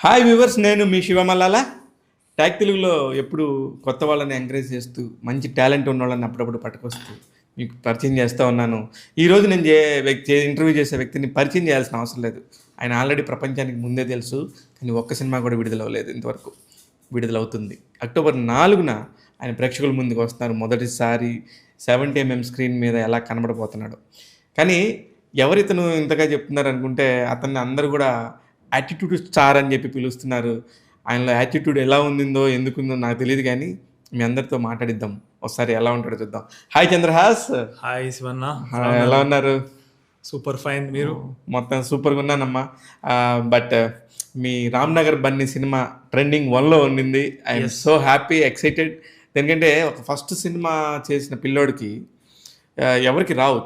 Hi viewers, నేను మీ శివమల్లాల. Tag తెలుగులో ఎప్పుడు కొత్త వాళ్ళని ఎంకరేజ్ చేస్తూ మంచి టాలెంట్ ఉన్న వాళ్ళని అప్పుడప్పుడు పట్టుకొస్తూ మీకు పరిచయం చేస్తూ ఉన్నాను. ఈరోజు నేను ఇంటర్వ్యూ చేసే వ్యక్తిని పరిచయం చేయాల్సిన అవసరం లేదు. ఆయన ఆల్రెడీ ప్రపంచానికి ముందే తెలుసు, కానీ ఒక్క సినిమా కూడా విడుదలవ్వలేదు ఇంతవరకు. విడుదలవుతుంది అక్టోబర్ 4న. ఆయన ప్రేక్షకుల ముందుకు వస్తున్నారు. మొదటిసారి 70mm స్క్రీన్ మీద ఎలా కనబడబోతున్నాడు. కానీ ఎవరితను ఇంతగా చెప్తున్నారు అనుకుంటే, అతన్ని అందరూ కూడా యాటిట్యూడ్ స్టార్ అని చెప్పి పిలుస్తున్నారు. ఆయనలో యాటిట్యూడ్ ఎలా ఉందో ఎందుకుందో నాకు తెలియదు, కానీ మీ అందరితో మాట్లాడిద్దాం. ఒకసారి ఎలా ఉంటాడో చూద్దాం. హాయ్ చంద్రహాస్. హాయ్ శివన్న, ఎలా ఉన్నారు? Super fine. మీరు? మొత్తం సూపర్గా ఉన్నానమ్మా. బట్ మీ రామ్నగర్ బన్నీ సినిమా ట్రెండింగ్ 1లో ఉండింది. I'm so happy, excited. ఎందుకంటే ఒక ఫస్ట్ సినిమా చేసిన పిల్లోడికి ఎవరికి రావు.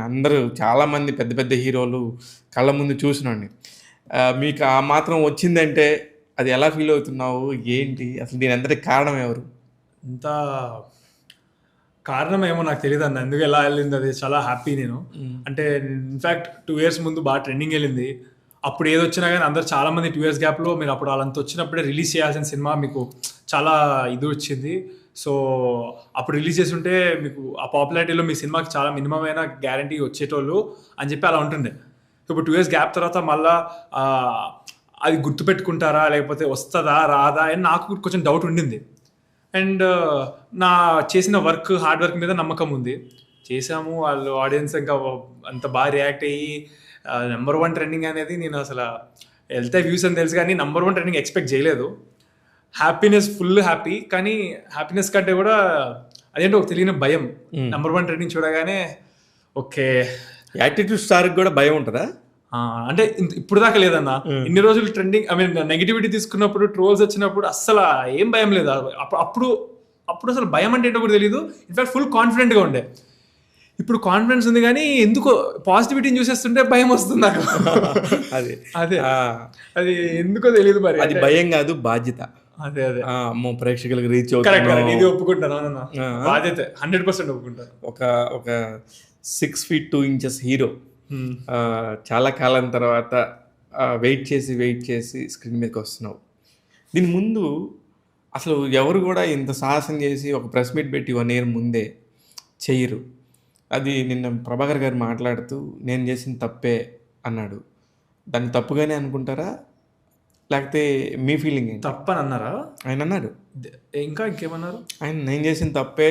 అందరూ చాలామంది పెద్ద పెద్ద హీరోలు కళ్ళ ముందు చూసినండి. మీకు ఆ మాత్రం వచ్చిందంటే అది ఎలా ఫీల్ అవుతున్నావు? ఏంటి అసలు దీని అందరికి కారణం ఎవరు? ఇంత కారణం ఏమో నాకు తెలియదు అన్న, ఎందుకు ఎలా వెళ్ళింది అది చాలా హ్యాపీ నేను. అంటే ఇన్ఫ్యాక్ట్ 2 years ముందు బాగా ట్రెండింగ్ వెళ్ళింది. అప్పుడు ఏది వచ్చినా కానీ అందరు చాలామంది 2 years గ్యాప్లో మీరు అప్పుడు వాళ్ళంతా వచ్చినప్పుడే రిలీజ్ చేయాల్సిన సినిమా మీకు చాలా ఇది వచ్చింది. సో అప్పుడు రిలీజ్ చేసి ఉంటే మీకు ఆ పాపులారిటీలో మీ సినిమాకి చాలా మినిమం అయినా గ్యారంటీ వచ్చేటోళ్ళు అని చెప్పి అలా ఉంటుండే. ఇప్పుడు 2 years గ్యాప్ తర్వాత మళ్ళా అది గుర్తుపెట్టుకుంటారా లేకపోతే వస్తుందా రాదా అని నాకు కొంచెం డౌట్ ఉండింది. అండ్ నా చేసిన హార్డ్ వర్క్ మీద నమ్మకం ఉంది. చేసాము, వాళ్ళు ఆడియన్స్ ఇంకా అంత బాగా రియాక్ట్ అయ్యి నెంబర్ 1 ట్రెండింగ్ అనేది నేను అసలు వెళ్తే వ్యూస్ అని తెలుసు, కానీ నెంబర్ 1 ట్రెండింగ్ ఎక్స్పెక్ట్ చేయలేదు. Happiness, full happy. కానీ హ్యాపీనెస్ కంటే కూడా అదేంటో ఒక తెలియని భయం. నెంబర్ 1 ట్రెండింగ్ చూడగానే ఓకే. యాటిట్యూడ్ స్టార్కి కూడా భయం ఉంటుందా? అంటే ఇప్పుడు దాకా లేదన్న. ఇన్ని రోజులు ట్రెండింగ్ నెగిటివిటీ తీసుకున్నప్పుడు, ట్రోల్స్ వచ్చినప్పుడు అస్సలు ఏం భయం లేదు. అప్పుడు అసలు భయం అంటే ఏంటో కూడా తెలియదు. ఇన్ఫాక్ట్ ఫుల్ కాన్ఫిడెంట్గా ఉండే. ఇప్పుడు కాన్ఫిడెన్స్ ఉంది, కానీ ఎందుకో పాజిటివిటీని చూసేస్తుంటే భయం వస్తుంది నాకు. అదే అది ఎందుకో తెలియదు. మరి అది భయం కాదు, బాధ్యత. అదే అమ్మో, ప్రేక్షకులకు రీచ్ అవుతుంది. ఇది ఒప్పుకుంటాను, బాధ్యత 100% ఒప్పుకుంటాను. ఒక 6 feet 2 inches హీరో చాలా కాలం తర్వాత వెయిట్ చేసి స్క్రీన్ మీదకి వస్తున్నావు. దీని ముందు అసలు ఎవరు కూడా ఇంత సాహసం చేసి ఒక ప్రెస్ మీట్ పెట్టి 1 year ముందే చెయ్యరు. అది నిన్న ప్రభాకర్ గారు మాట్లాడుతూ నేను చేసిన తప్పే అన్నాడు. దాన్ని తప్పుగానే అనుకుంటారా, లేకపోతే మీ ఫీలింగ్ ఏంటి? తప్పని అన్నారా? ఆయన అన్నాడు. ఇంకా ఇంకేమన్నారు? ఆయన నేను చేసిన తప్పే,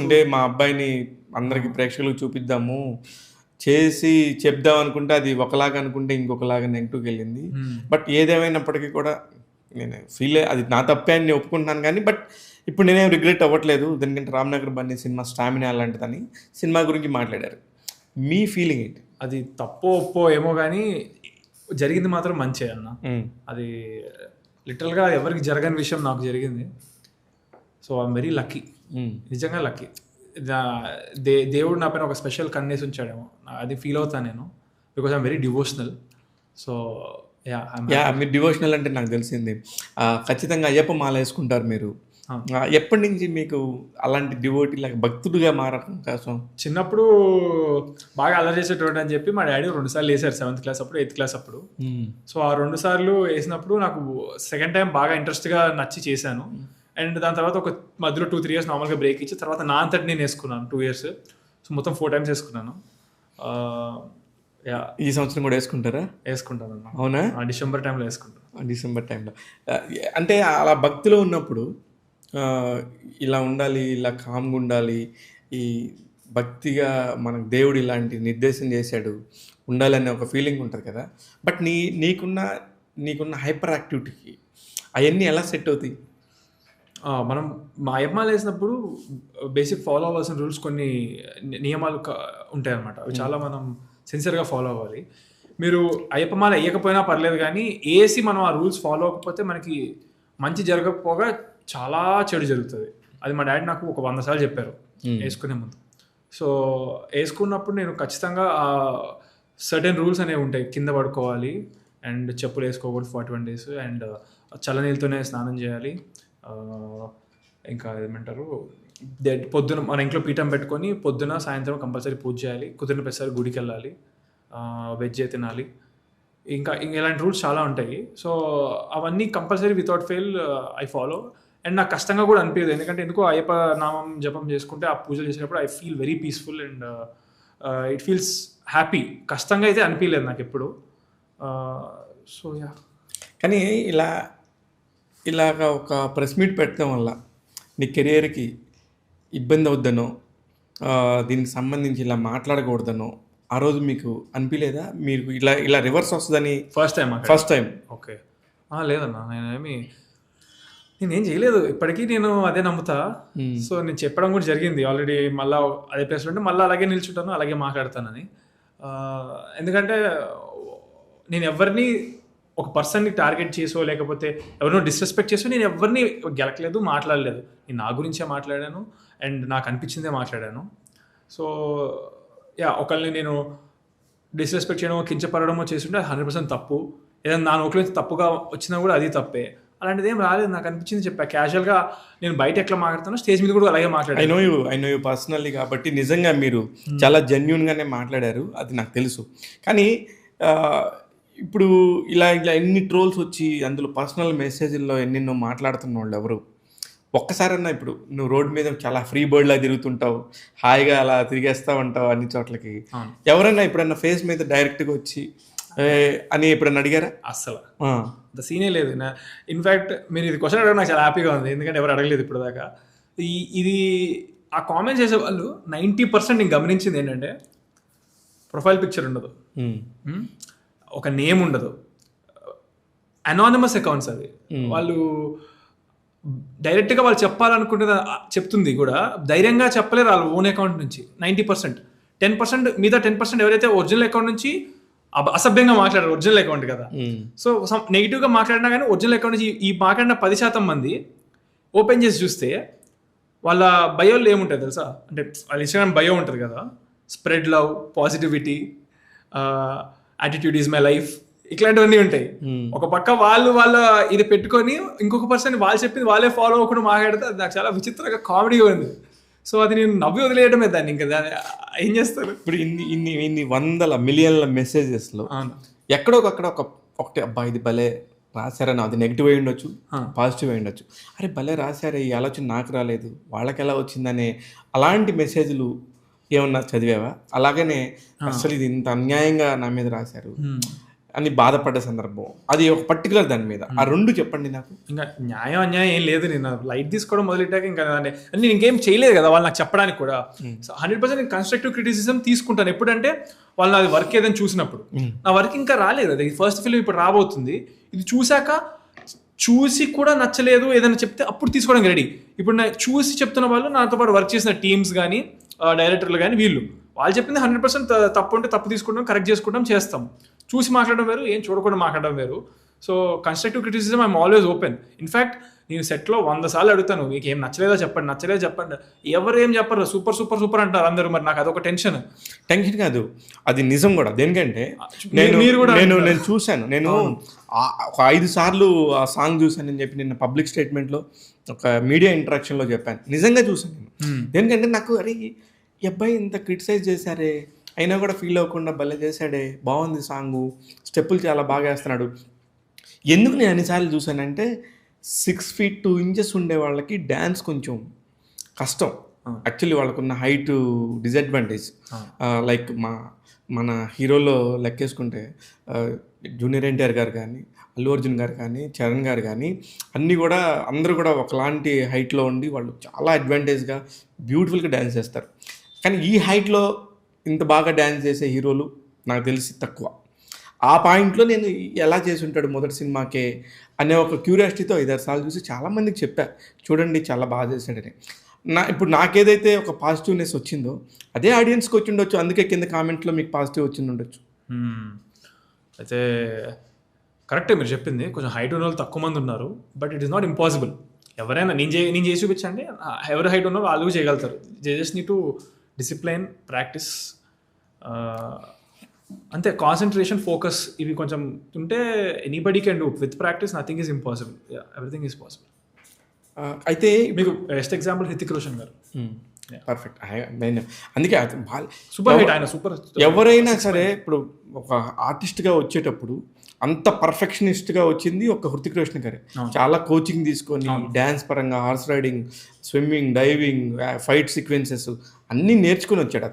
అంటే మా అబ్బాయిని అందరికి ప్రేక్షకులకు చూపిద్దాము చేసి చెప్దాం అనుకుంటే అది ఒకలాగా అనుకుంటే ఇంకొకలాగా నెగిటివ్కి వెళ్ళింది. బట్ ఏదేమైనప్పటికీ కూడా నేను అది నా తప్పే అని నేను ఒప్పుకుంటున్నాను. కానీ బట్ ఇప్పుడు నేనేం రిగ్రెట్ అవ్వట్లేదు. ఎందుకంటే రామ్నగర్ బన్నీ సినిమా స్టామినా అలాంటిదని సినిమా గురించి మాట్లాడారు. మీ ఫీలింగ్ ఏంటి? అది తప్పో ఒప్పో ఏమో కానీ జరిగింది మాత్రం మంచి అన్న. అది లిటరల్గా ఎవరికి జరగని విషయం నాకు జరిగింది. సో ఐఎమ్ వెరీ లక్కీ, నిజంగా లక్కీ. దేవుడు నా పైన ఒక స్పెషల్ కన్నేసి ఉంచాడేమో, అది ఫీల్ అవుతాను నేను. Because I'm very devotional. So మీరు డివోషనల్ అంటే నాకు తెలిసింది ఖచ్చితంగా అయ్యప్ప మాల వేసుకుంటారు మీరు. ఎప్పటి నుంచి మీకు అలాంటి డివోటీ లాగా భక్తుడిగా మారడం కోసం? చిన్నప్పుడు బాగా అల్లరి చేసేటోడు అని చెప్పి మా డాడీ 2 సార్లు వేసారు. 7th class అప్పుడు, 8th class అప్పుడు. సో ఆ 2 సార్లు వేసినప్పుడు నాకు సెకండ్ టైం బాగా ఇంట్రెస్ట్గా నచ్చి చేశాను. అండ్ దాని తర్వాత ఒక మధ్యలో 2-3 years నార్మల్గా బ్రేక్ ఇచ్చి తర్వాత నా అంతటి నేను వేసుకున్నాను 2 years. సో మొత్తం 4 times వేసుకున్నాను. ఈ సంవత్సరం కూడా వేసుకుంటారా? వేసుకుంటాను. అవునా? డిసెంబర్ టైంలో వేసుకుంటాను. డిసెంబర్ టైంలో అంటే అలా భక్తిలో ఉన్నప్పుడు ఇలా ఉండాలి, ఇలా కామ్గా ఉండాలి, ఈ భక్తిగా మనకు దేవుడు ఇలాంటి నిర్దేశం చేశాడు ఉండాలనే ఒక ఫీలింగ్ ఉంటుంది కదా. బట్ నీకున్న హైపర్ యాక్టివిటీకి అవన్నీ ఎలా సెట్ అవుతాయి? మనం మా అయ్యప్పమాల వేసినప్పుడు బేసిక్ ఫాలో అవ్వాల్సిన రూల్స్, కొన్ని నియమాలు ఉంటాయి అన్నమాట. అవి చాలా మనం సిన్సియర్గా ఫాలో అవ్వాలి. మీరు అయ్యప్పమాల వేయకపోయినా పర్లేదు, కానీ వేసి మనం ఆ రూల్స్ ఫాలో అవ్వకపోతే మనకి మంచి జరగకపోగా చాలా చెడు జరుగుతుంది. అది మా డాడీ నాకు ఒక 100 సార్లు చెప్పారు వేసుకునే ముందు. సో వేసుకున్నప్పుడు నేను ఖచ్చితంగా సర్టెన్ రూల్స్ అనేవి ఉంటాయి. కింద పడుకోవాలి, అండ్ చెప్పులు వేసుకోకూడదు 41 days, అండ్ చల్లనీళ్ళతోనే స్నానం చేయాలి. ఇంకా ఏమంటారు, పొద్దున మన ఇంట్లో పీఠం పెట్టుకొని పొద్దున సాయంత్రం కంపల్సరీ పూజ చేయాలి. కుదిరిన ప్రతిసారి గుడికి వెళ్ళాలి, వెజ్ తినాలి. ఇంకా ఇలాంటి రూల్స్ చాలా ఉంటాయి. సో అవన్నీ compulsory without fail I follow. And నాకు కష్టంగా కూడా అనిపించదు, ఎందుకంటే ఎందుకో అయ్యప్ప నామం జపం చేసుకుంటే ఆ పూజలు చేసేటప్పుడు I feel very peaceful and it feels happy. కష్టంగా అయితే అనిపించలేదు నాకు ఎప్పుడు. So yeah. కానీ ఇలాగ ఒక ప్రెస్ మీట్ పెట్టడం వల్ల నీ కెరియర్కి ఇబ్బంది అవుద్దనో, దీనికి సంబంధించి ఇలా మాట్లాడకూడదనో ఆ రోజు మీకు అనిపించలేదా? మీరు ఇలా రివర్స్ వస్తుందని ఫస్ట్ టైం? ఓకే, లేదన్నా, నేనేం చేయలేదు ఇప్పటికీ, నేను అదే నమ్ముతా. సో నేను చెప్పడం కూడా జరిగింది ఆల్రెడీ, మళ్ళీ అదే ప్లేస్లో ఉంటే మళ్ళీ అలాగే నిల్చుంటాను, అలాగే మాట్లాడతానని. ఎందుకంటే నేను ఎవరిని ఒక పర్సన్ని టార్గెట్ చేసో లేకపోతే ఎవరినో డిస్రెస్పెక్ట్ చేసో నేను ఎవరిని గెలకలేదు, మాట్లాడలేదు. నేను నా గురించే మాట్లాడాను అండ్ నాకు అనిపించిందే మాట్లాడాను. సో యా, ఒకళ్ళని నేను డిస్రెస్పెక్ట్ చేయడమో కించపడమో చేస్తుంటే అది 100% తప్పు. ఏదైనా నా నోట్లో నుంచి తప్పుగా వచ్చినా కూడా అది తప్పే. అలాంటిది ఏం రాలేదు, నాకు అనిపించింది చెప్పా. క్యాజువల్గా నేను బయట ఎట్లా మాట్లాడుతానో స్టేజ్ మీద కూడా అలాగే మాట్లాడాను. ఐ నో యూ పర్సనల్లీ, కాబట్టి నిజంగా మీరు చాలా జెన్యూన్గానే మాట్లాడారు, అది నాకు తెలుసు. కానీ ఇప్పుడు ఇలా ఎన్ని ట్రోల్స్ వచ్చి అందులో పర్సనల్ మెసేజ్ల్లో ఎన్నెన్నో మాట్లాడుతున్న వాళ్ళు ఎవరు ఒక్కసారన్నా, ఇప్పుడు నువ్వు రోడ్డు మీద చాలా ఫ్రీ బర్డ్లా తిరుగుతుంటావు, హాయిగా అలా తిరిగేస్తూ ఉంటావు అన్ని చోట్లకి, ఎవరన్నా ఎప్పుడన్నా ఫేస్ మీద డైరెక్ట్గా వచ్చి అని ఎప్పుడన్నా అడిగారా? అస్సలు అంత సీనే లేదు. ఇన్ఫ్యాక్ట్ మీరు ఇది క్వశ్చన్ అడగడం నాకు చాలా హ్యాపీగా ఉంది, ఎందుకంటే ఎవరు అడగలేదు ఇప్పుడు దాకా. ఇది ఆ కామెంట్స్ చేసే వాళ్ళు 90% నేను గమనించింది ఏంటంటే ప్రొఫైల్ పిక్చర్ ఉండదు, ఒక నేమ్ ఉండదు, అనానిమస్ అకౌంట్స్ అవి. వాళ్ళు డైరెక్ట్గా వాళ్ళు చెప్పాలనుకుంటే చెప్తుంది కూడా ధైర్యంగా చెప్పలేరు వాళ్ళ ఓన్ అకౌంట్ నుంచి. 90%, 10% మీద 10% ఎవరైతే ఒరిజినల్ అకౌంట్ నుంచి అసభ్యంగా మాట్లాడారు, ఒరిజినల్ అకౌంట్ కదా. సో నెగిటివ్గా మాట్లాడినా కానీ ఒరిజినల్ అకౌంట్ నుంచి ఈ మాట్లాడిన 10% మంది ఓపెన్ చేసి చూస్తే వాళ్ళ బయోలో ఏముంటుంది తెలుసా? అంటే వాళ్ళ ఇన్స్టాగ్రామ్ బయో ఉంటుంది కదా, spread love, positivity, attitude is my life, ఇట్లాంటివన్నీ ఉంటాయి. ఒక పక్క వాళ్ళ ఇది పెట్టుకొని ఇంకొక పర్సన్ వాళ్ళు చెప్పింది వాళ్ళే ఫాలో అవ్వకుండా మాట్లాడితే అది నాకు చాలా విచిత్రంగా కామెడీగా ఉంది. సో అది నేను నవ్వి వదిలేయడమే దాన్ని, ఇంకా దాన్ని ఏం చేస్తారు. ఇప్పుడు ఇన్ని వందల మిలియన్ల మెసేజెస్లో ఎక్కడొకక్కడ ఒకటి అబ్బా ఇది భలే రాశారని, అది నెగిటివ్ అయి ఉండొచ్చు, పాజిటివ్ అయి ఉండొచ్చు. అరే భలే రాశారే, ఈ ఆలోచన నాకు రాలేదు, వాళ్ళకి ఎలా వచ్చిందనే అలాంటి మెసేజ్లు ఏమన్నా చదివావా? అలాగనే అసలు ఇది ఇంత అన్యాయంగా నా మీద రాశారు అని బాధపడ్డ సందర్భం, అది ఒక పర్టికులర్ దాని మీద, ఆ రెండు చెప్పండి నాకు. ఇంకా న్యాయం అన్యాయం ఏం లేదు, నేను లైట్ తీసుకోవడం మొదలెట్టాక ఇంకా నేను ఇంకేం చేయలేదు కదా వాళ్ళు నాకు చెప్పడానికి కూడా. 100% నేను కన్స్ట్రక్టివ్ క్రిటిసిజం తీసుకుంటాను ఎప్పుడంటే వాళ్ళు నాది వర్క్ ఏదైనా చూసినప్పుడు. నా వర్క్ ఇంకా రాలేదు, అది ఫస్ట్ ఫిల్మ్ ఇప్పుడు రాబోతుంది, ఇది చూసి కూడా నచ్చలేదు ఏదైనా చెప్తే అప్పుడు తీసుకోవడానికి రెడీ. ఇప్పుడు నేను చూసి చెప్తున్న వాళ్ళు నాతో పాటు వర్క్ చేసిన టీమ్స్ కానీ డైరెక్టర్లు కానీ వాళ్ళు చెప్పింది 100% తప్పు ఉంటే తప్పు తీసుకుంటాం, కరెక్ట్ చేసుకుంటాం, చేస్తాం. చూసి మాట్లాడడం వేరు, ఏం చూడకుండా మాట్లాడడం వేరు. So constructive criticism I'm always open. In fact నేను సెట్లో 100 సార్లు అడుగుతాను, మీకు ఏం నచ్చలేదో చెప్పండి. ఎవరు ఏం చెప్పరు, సూపర్ సూపర్ సూపర్ అంటారు అందరూ. మరి నాకు అదొక టెన్షన్ కాదు, అది నిజం కూడా. దేనికంటే నేను చూశాను, నేను ఒక 5 సార్లు ఆ సాంగ్ చూశానని చెప్పి నిన్న పబ్లిక్ స్టేట్మెంట్లో ఒక మీడియా ఇంటరాక్షన్లో చెప్పాను. నిజంగా చూశాను నేను. దేనికంటే నాకు అరే ఈ అబ్బాయి ఇంత క్రిటిసైజ్ చేశారే, అయినా కూడా ఫీల్ అవ్వకుండా భలే చేశాడే, బాగుంది సాంగు, స్టెప్పులు చాలా బాగా వేస్తున్నాడు. ఎందుకు నేను అన్నిసార్లు చూశానంటే 6 feet 2 inches ఉండే వాళ్ళకి డ్యాన్స్ కొంచెం కష్టం. యాక్చువల్లీ వాళ్ళకున్న హైట్ డిసడ్వాంటేజ్. లైక్ మన హీరోలో లెక్కేసుకుంటే జూనియర్ ఎన్టీఆర్ గారు కానీ, అల్లు అర్జున్ గారు కానీ, చరణ్ గారు కానీ అందరూ కూడా ఒకలాంటి హైట్లో ఉండి వాళ్ళు చాలా అడ్వాంటేజ్గా బ్యూటిఫుల్గా డ్యాన్స్ చేస్తారు. కానీ ఈ హైట్లో ఇంత బాగా డ్యాన్స్ చేసే హీరోలు నాకు తెలిసి తక్కువ. ఆ పాయింట్లో నేను ఎలా చేసి ఉంటాడు మొదటి సినిమాకే అనే ఒక క్యూరియాసిటీతో 5-6 సార్లు చూసి చాలామందికి చెప్పా, చూడండి చాలా బాగా చేశాడని. ఇప్పుడు నాకేదైతే ఒక పాజిటివ్నెస్ వచ్చిందో అదే ఆడియన్స్కి వచ్చి ఉండొచ్చు, అందుకే కింద కామెంట్లో మీకు పాజిటివ్ వచ్చింది ఉండొచ్చు. అయితే కరెక్టే మీరు చెప్పింది, కొంచెం హైట్ ఉన్న వాళ్ళు తక్కువ మంది ఉన్నారు, but it is not impossible. ఎవరైనా నేను చేసి చూపించండి, ఎవరు హైట్ ఉన్నారో వాళ్ళు చేయగలుగుతారు. Just need to discipline, practice, అంతే. కాన్సన్ట్రేషన్, ఫోకస్ ఇవి కొంచెం ఉంటే anybody can do. With practice nothing is impossible, everything is possible. అయితే మీకు బెస్ట్ ఎగ్జాంపుల్ హృతిక్ రోషన్ గారు. పర్ఫెక్ట్. నేను అందుకే సూపర్ హిట్ ఆయన, సూపర్. ఎవరైనా సరే ఇప్పుడు ఒక ఆర్టిస్ట్గా వచ్చేటప్పుడు అంత పర్ఫెక్షనిస్ట్గా వచ్చింది ఒక హృతిక్ రోషన్ గారే. చాలా కోచింగ్ తీసుకొని డ్యాన్స్ పరంగా, horse riding, swimming, diving, fight sequences అన్నీ నేర్చుకుని వచ్చాడు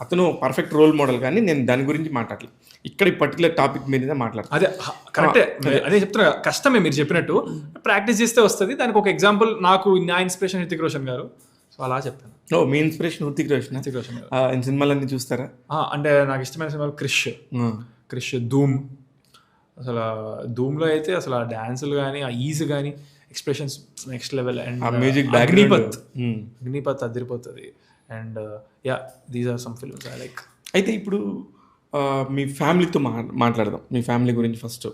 అతను పర్ఫెక్ట్ రోల్ మోడల్. కానీ నేను దాని గురించి మాట్లాడలేదు, ఇక్కడ ఈ పర్టికులర్ టాపిక్ మీద మాట్లాడతాను. అదే కరెక్టే, అదే చెప్తున్నా, కష్టమే మీరు చెప్పినట్టు. ప్రాక్టీస్ చేస్తే వస్తుంది. దానికి ఒక ఎగ్జాంపుల్, నాకు నా ఇన్స్పిరేషన్ హృతిక్ రోషన్ గారు, సో అలా చెప్పాను. మీ ఇన్స్పిరేషన్ హృతిక్ రోషన్. హృతిక్ రోషన్ గారు సినిమాలన్నీ చూస్తారా? అంటే నాకు ఇష్టమైన సినిమాలు క్రిష్, ధూమ్. అసలు ధూమ్లో అయితే అసలు ఆ డ్యాన్సులు కానీ, ఆ ఈజ్ కానీ, expressions next level. And music, Agnipath అదిరిపోతుంది. And these are some films I like. అయితే ఇప్పుడు మీ ఫ్యామిలీతో మాట్లాడదాం. మీ ఫ్యామిలీ గురించి ఫస్ట్.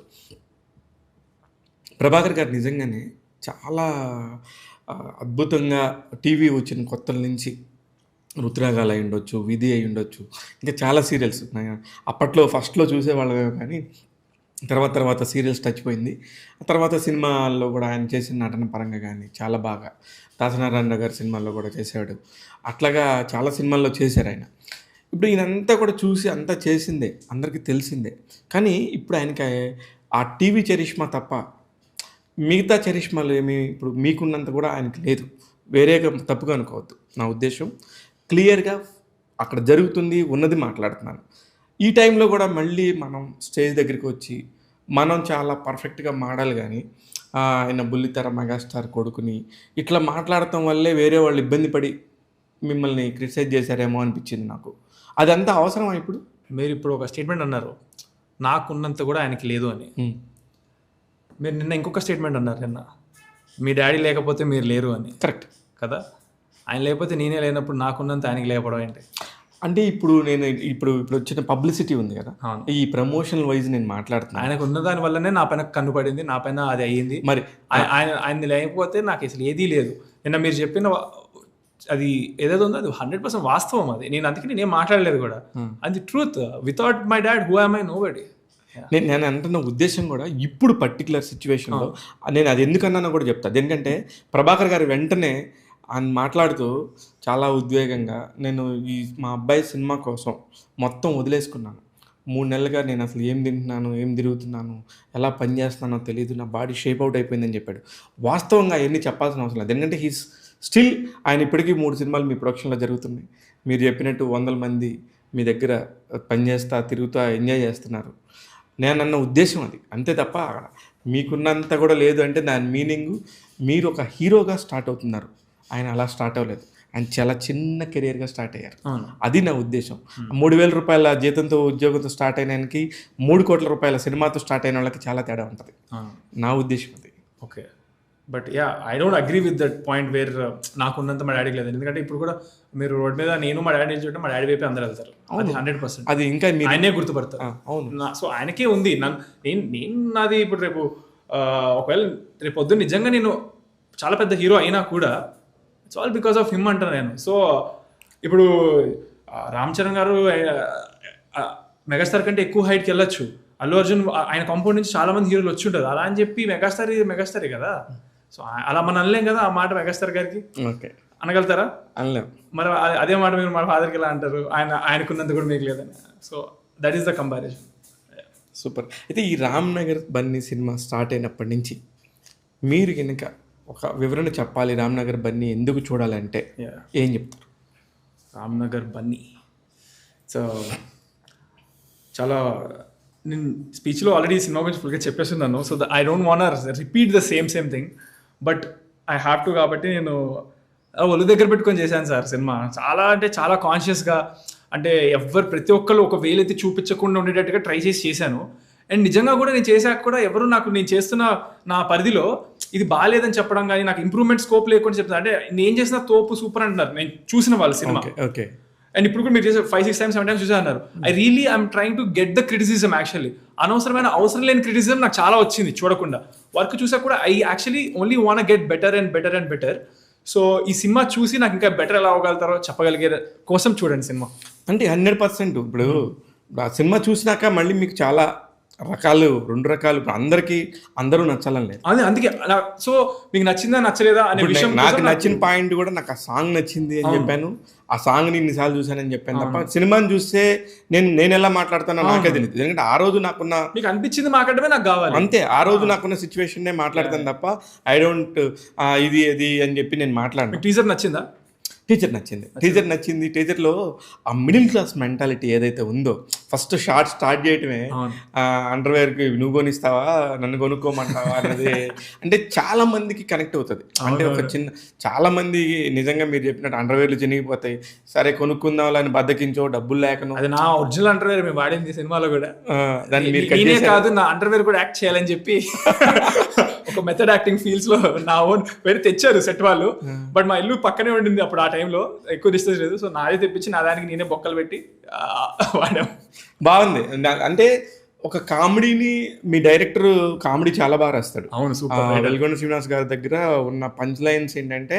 ప్రభాకర్ గారు నిజంగానే చాలా అద్భుతంగా టీవీ వచ్చిన కొత్తల నుంచి రుతురాగాలు అయి ఉండొచ్చు, విధి అయి ఉండొచ్చు, ఇంకా చాలా సీరియల్స్ అప్పట్లో ఫస్ట్లో చూసేవాళ్ళమే, కానీ తర్వాత సీరియల్స్ టచ్ పోయింది. తర్వాత సినిమాల్లో కూడా ఆయన చేసిన నటన పరంగా కానీ చాలా బాగా, దాసనారాయణ గారి సినిమాల్లో కూడా చేశాడు. అట్లాగా చాలా సినిమాల్లో చేశారు ఆయన. ఇప్పుడు ఈయనంతా కూడా చూసి అంతా చేసిందే, అందరికీ తెలిసిందే. కానీ ఇప్పుడు ఆయనకి ఆ టీవీ చరిష్మా తప్ప మిగతా చరిష్మాలు ఏమి ఇప్పుడు మీకున్నంత కూడా ఆయనకి లేదు. వేరేగా తప్పుగా అనుకోవద్దు, నా ఉద్దేశం క్లియర్గా అక్కడ జరుగుతుంది, ఉన్నది మాట్లాడుతున్నాను. ఈ టైంలో కూడా మళ్ళీ మనం స్టేజ్ దగ్గరికి వచ్చి మనం చాలా పర్ఫెక్ట్గా మాడాలి. కానీ ఆయన బుల్లితెర మెగాస్టార్ కొడుకుని ఇట్లా మాట్లాడటం వల్లే వేరే వాళ్ళు ఇబ్బంది పడి మిమ్మల్ని క్రిటిసైజ్ చేశారేమో అనిపించింది నాకు. అదంతా అవసరమా ఇప్పుడు? మీరు ఇప్పుడు ఒక స్టేట్మెంట్ అన్నారు, నాకున్నంత కూడా ఆయనకి లేదు అని. మీరు నిన్న ఇంకొక స్టేట్మెంట్ అన్నారు, నిన్న మీ డాడీ లేకపోతే మీరు లేరు అని. కరెక్ట్ కదా? ఆయన లేకపోతే నేనే లేనప్పుడు నాకున్నంత ఆయనకి లేకపోవడం ఏంటి? అంటే ఇప్పుడు నేను ఇప్పుడు వచ్చిన పబ్లిసిటీ ఉంది కదా, ఈ ప్రమోషన్ వైజ్ నేను మాట్లాడుతున్నాను. ఆయనకు ఉన్న దాని వల్లనే నా పైన కన్నుపడింది, నా పైన అది అయ్యింది. మరి ఆయన లేకపోతే నాకు అసలు ఏదీ లేదు. నిన్న మీరు చెప్పిన అది ఏదైతే ఉందో అది 100% వాస్తవం. అది నేను అందుకే నేనేం మాట్లాడలేదు కూడా. అది truth. Without my dad who am I nobody. నేను అంటున్న ఉద్దేశం కూడా ఇప్పుడు పర్టికులర్ సిచ్యువేషన్లో నేను అది ఎందుకన్నానో కూడా చెప్తాను. ఎందుకంటే ప్రభాకర్ గారు వెంటనే ఆయన మాట్లాడుతూ చాలా ఉద్వేగంగా, నేను మా అబ్బాయి సినిమా కోసం మొత్తం వదిలేసుకున్నాను. 3 నెలలుగా నేను అసలు ఏం తింటున్నాను, ఏం తిరుగుతున్నాను, ఎలా పని చేస్తున్నానో తెలియదు, నా బాడీ షేప్ అవుట్ అయిపోయిందని చెప్పాడు. వాస్తవంగా అవన్నీ చెప్పాల్సిన అవసరం లేదు. ఎందుకంటే హీస్ స్టిల్, ఆయన ఇప్పటికీ 3 సినిమాలు మీ ప్రొడక్షన్లో జరుగుతున్నాయి. మీరు చెప్పినట్టు 100 మంది మీ దగ్గర పనిచేస్తా, తిరుగుతా, ఎంజాయ్ చేస్తున్నారు. నేను అన్న ఉద్దేశం అది, అంతే తప్ప మీకున్నంత కూడా లేదు అంటే దాని మీనింగ్ మీరు ఒక హీరోగా స్టార్ట్ అవుతున్నారు. ఆయన అలా స్టార్ట్ అవ్వలేదు, ఆయన చాలా చిన్న కెరియర్గా స్టార్ట్ అయ్యారు. అది నా ఉద్దేశం. 3,000 రూపాయల జీతంతో ఉద్యోగంతో స్టార్ట్ అయిన ఆయనకి 3 కోట్ల రూపాయల సినిమాతో స్టార్ట్ అయిన వాళ్ళకి చాలా తేడా ఉంటుంది. నా ఉద్దేశం అది. Okay, but I don't agree with that point where నాకున్నంత మా డాడీకి లేదు. ఎందుకంటే ఇప్పుడు కూడా మీరు రోడ్ మీద నేను మా డాడీ నిల్చుంటే మా డాడీ వైపే అందరూ వెళ్తారు. అది 100%. అది ఇంకా ఆయనే గుర్తుపడతారు. అవును. సో ఆయనకే ఉంది. నేను నాది ఇప్పుడు రేపు ఒకవేళ రేపు పొద్దున్న నిజంగా నేను చాలా పెద్ద హీరో అయినా కూడా it's all because of him అంటాను నేను. సో ఇప్పుడు రామ్ చరణ్ గారు మెగాస్టార్ కంటే ఎక్కువ హైట్కి వెళ్ళొచ్చు. అల్లు అర్జున్ ఆయన కాంపౌండ్ నుంచి చాలా మంది హీరోలు వచ్చి ఉంటారు. అలా అని చెప్పి మెగాస్టారే కదా. సో అలా మనం అనలేం కదా ఆ మాట మెగాస్టార్ గారికి. ఓకే, అనగలుగుతారా? అనలేం. మరి అదే మాట మీరు మా ఫాదర్కి ఎలా అంటారు, ఆయనకున్నంత కూడా మీకు లేదని. So that is the comparison. Super. అయితే ఈ రామ్ నగర్ బన్నీ సినిమా స్టార్ట్ అయినప్పటి నుంచి మీరు కనుక ఒక వివరణ చెప్పాలి, రామ్ నగర్ బన్నీ ఎందుకు చూడాలంటే ఏం చెప్తారు? రామ్ నగర్ బన్నీ సో చాలా, నేను స్పీచ్లో ఆల్రెడీ సినిమా గురించి ఫుల్గా చెప్పేస్తున్నాను. So I don't want repeat the same thing, but I have to. కాబట్టి నేను ఒళ్ళు దగ్గర పెట్టుకొని చేశాను సార్ సినిమా. చాలా అంటే చాలా కాన్షియస్గా, అంటే ప్రతి ఒక్కరు ఒక వేలైతే చూపించకుండా ఉండేటట్టుగా ట్రై చేశాను. అండ్ నిజంగా కూడా నేను చేశాక కూడా ఎవరు నాకు నేను చేస్తున్న నా పరిధిలో ఇది బాగాలేదని చెప్పడం కానీ, నాకు ఇంప్రూవ్మెంట్ స్కోప్ లేకుండా చెప్తాను. అంటే నేను చేసిన తోపు సూపర్ అంటున్నారు నేను చూసిన వాళ్ళ సినిమా. ఓకే. అండ్ ఇప్పుడు కూడా మీరు చేసే 5-6 times 7 times చూసా అన్నారు. I really I'm trying to get the criticism. Actually అవసరం లేని క్రిటిసిజం నాకు చాలా వచ్చింది చూడకుండా. వర్క్ చూసా కూడా I actually only want get better and better and better. So ఈ సినిమా చూసి నాకు ఇంకా బెటర్ ఎలా అవ్వగలుగుతారో చెప్పగలిగే కోసం చూడండి సినిమా. అంటే 100%. ఇప్పుడు ఆ సినిమా చూసినాక మళ్ళీ మీకు చాలా రకాలు 2 రకాలు. ఇప్పుడు అందరూ నచ్చాలని లేదు. అదే అందుకే సో మీకు నచ్చిందా నచ్చలేదా అనే ఇప్పుడు విషయం నాకు నచ్చిన పాయింట్ కూడా నాకు ఆ సాంగ్ నచ్చింది అని చెప్పాను. ఆ సాంగ్ ని ఇన్నిసార్లు చూసానని చెప్పాను తప్ప సినిమాని చూస్తే నేను ఎలా మాట్లాడుతానో నాకే తెలియదు. ఎందుకంటే ఆ రోజు నాకున్న మీకు అనిపించింది మాట్లాడమే నాకు కావాలి అంతే. ఆ రోజు నాకున్న సిచ్యువేషన్ మాట్లాడతాను తప్ప ఐ డోంట్ ఇది అని చెప్పి నేను మాట్లాడను. టీజర్ నచ్చిందా? టీచర్ నచ్చింది. టీచర్లో ఆ మిడిల్ క్లాస్ మెంటాలిటీ ఏదైతే ఉందో, ఫస్ట్ స్టార్ట్ చేయటమే అండర్వేర్కి నువ్వు కొనిస్తావా నన్ను కొనుక్కోమంటావా అన్నది అంటే చాలా మందికి కనెక్ట్ అవుతుంది. అంటే ఒక చాలా మంది నిజంగా మీరు చెప్పినట్టు అండర్వేర్లు చినిగిపోతాయి, సరే కొనుక్కుందాం అని బద్దకించో డబ్బులు లేకను. అది నా ఒరిజినల్ అండర్వేర్ మేము వాడింది సినిమాలో కూడా. దాన్ని మీరు నేనే కాదు నా అండర్వేర్ కూడా యాక్ట్ చేయాలని చెప్పి ఒక మెథడ్ యాక్టింగ్ ఫీల్డ్స్ లో నా ఓన్ పేరు తెచ్చారు సెట్ వాళ్ళు. బట్ మా ఇల్లు పక్కనే ఉండింది అప్పుడు, ఆ టైంలో ఎక్కువ డిస్టెన్స్ లేదు. సో నాదే తెప్పించి నా దానికి నేనే బొక్కలు పెట్టి వాడాం. బాగుంది. అంటే ఒక కామెడీని మీ డైరెక్టర్ కామెడీ చాలా బాగా రాస్తాడు. అవును, సూపర్. వెల్గొండ శ్రీనివాస్ గారి దగ్గర ఉన్న పంచ్ లైన్స్ ఏంటంటే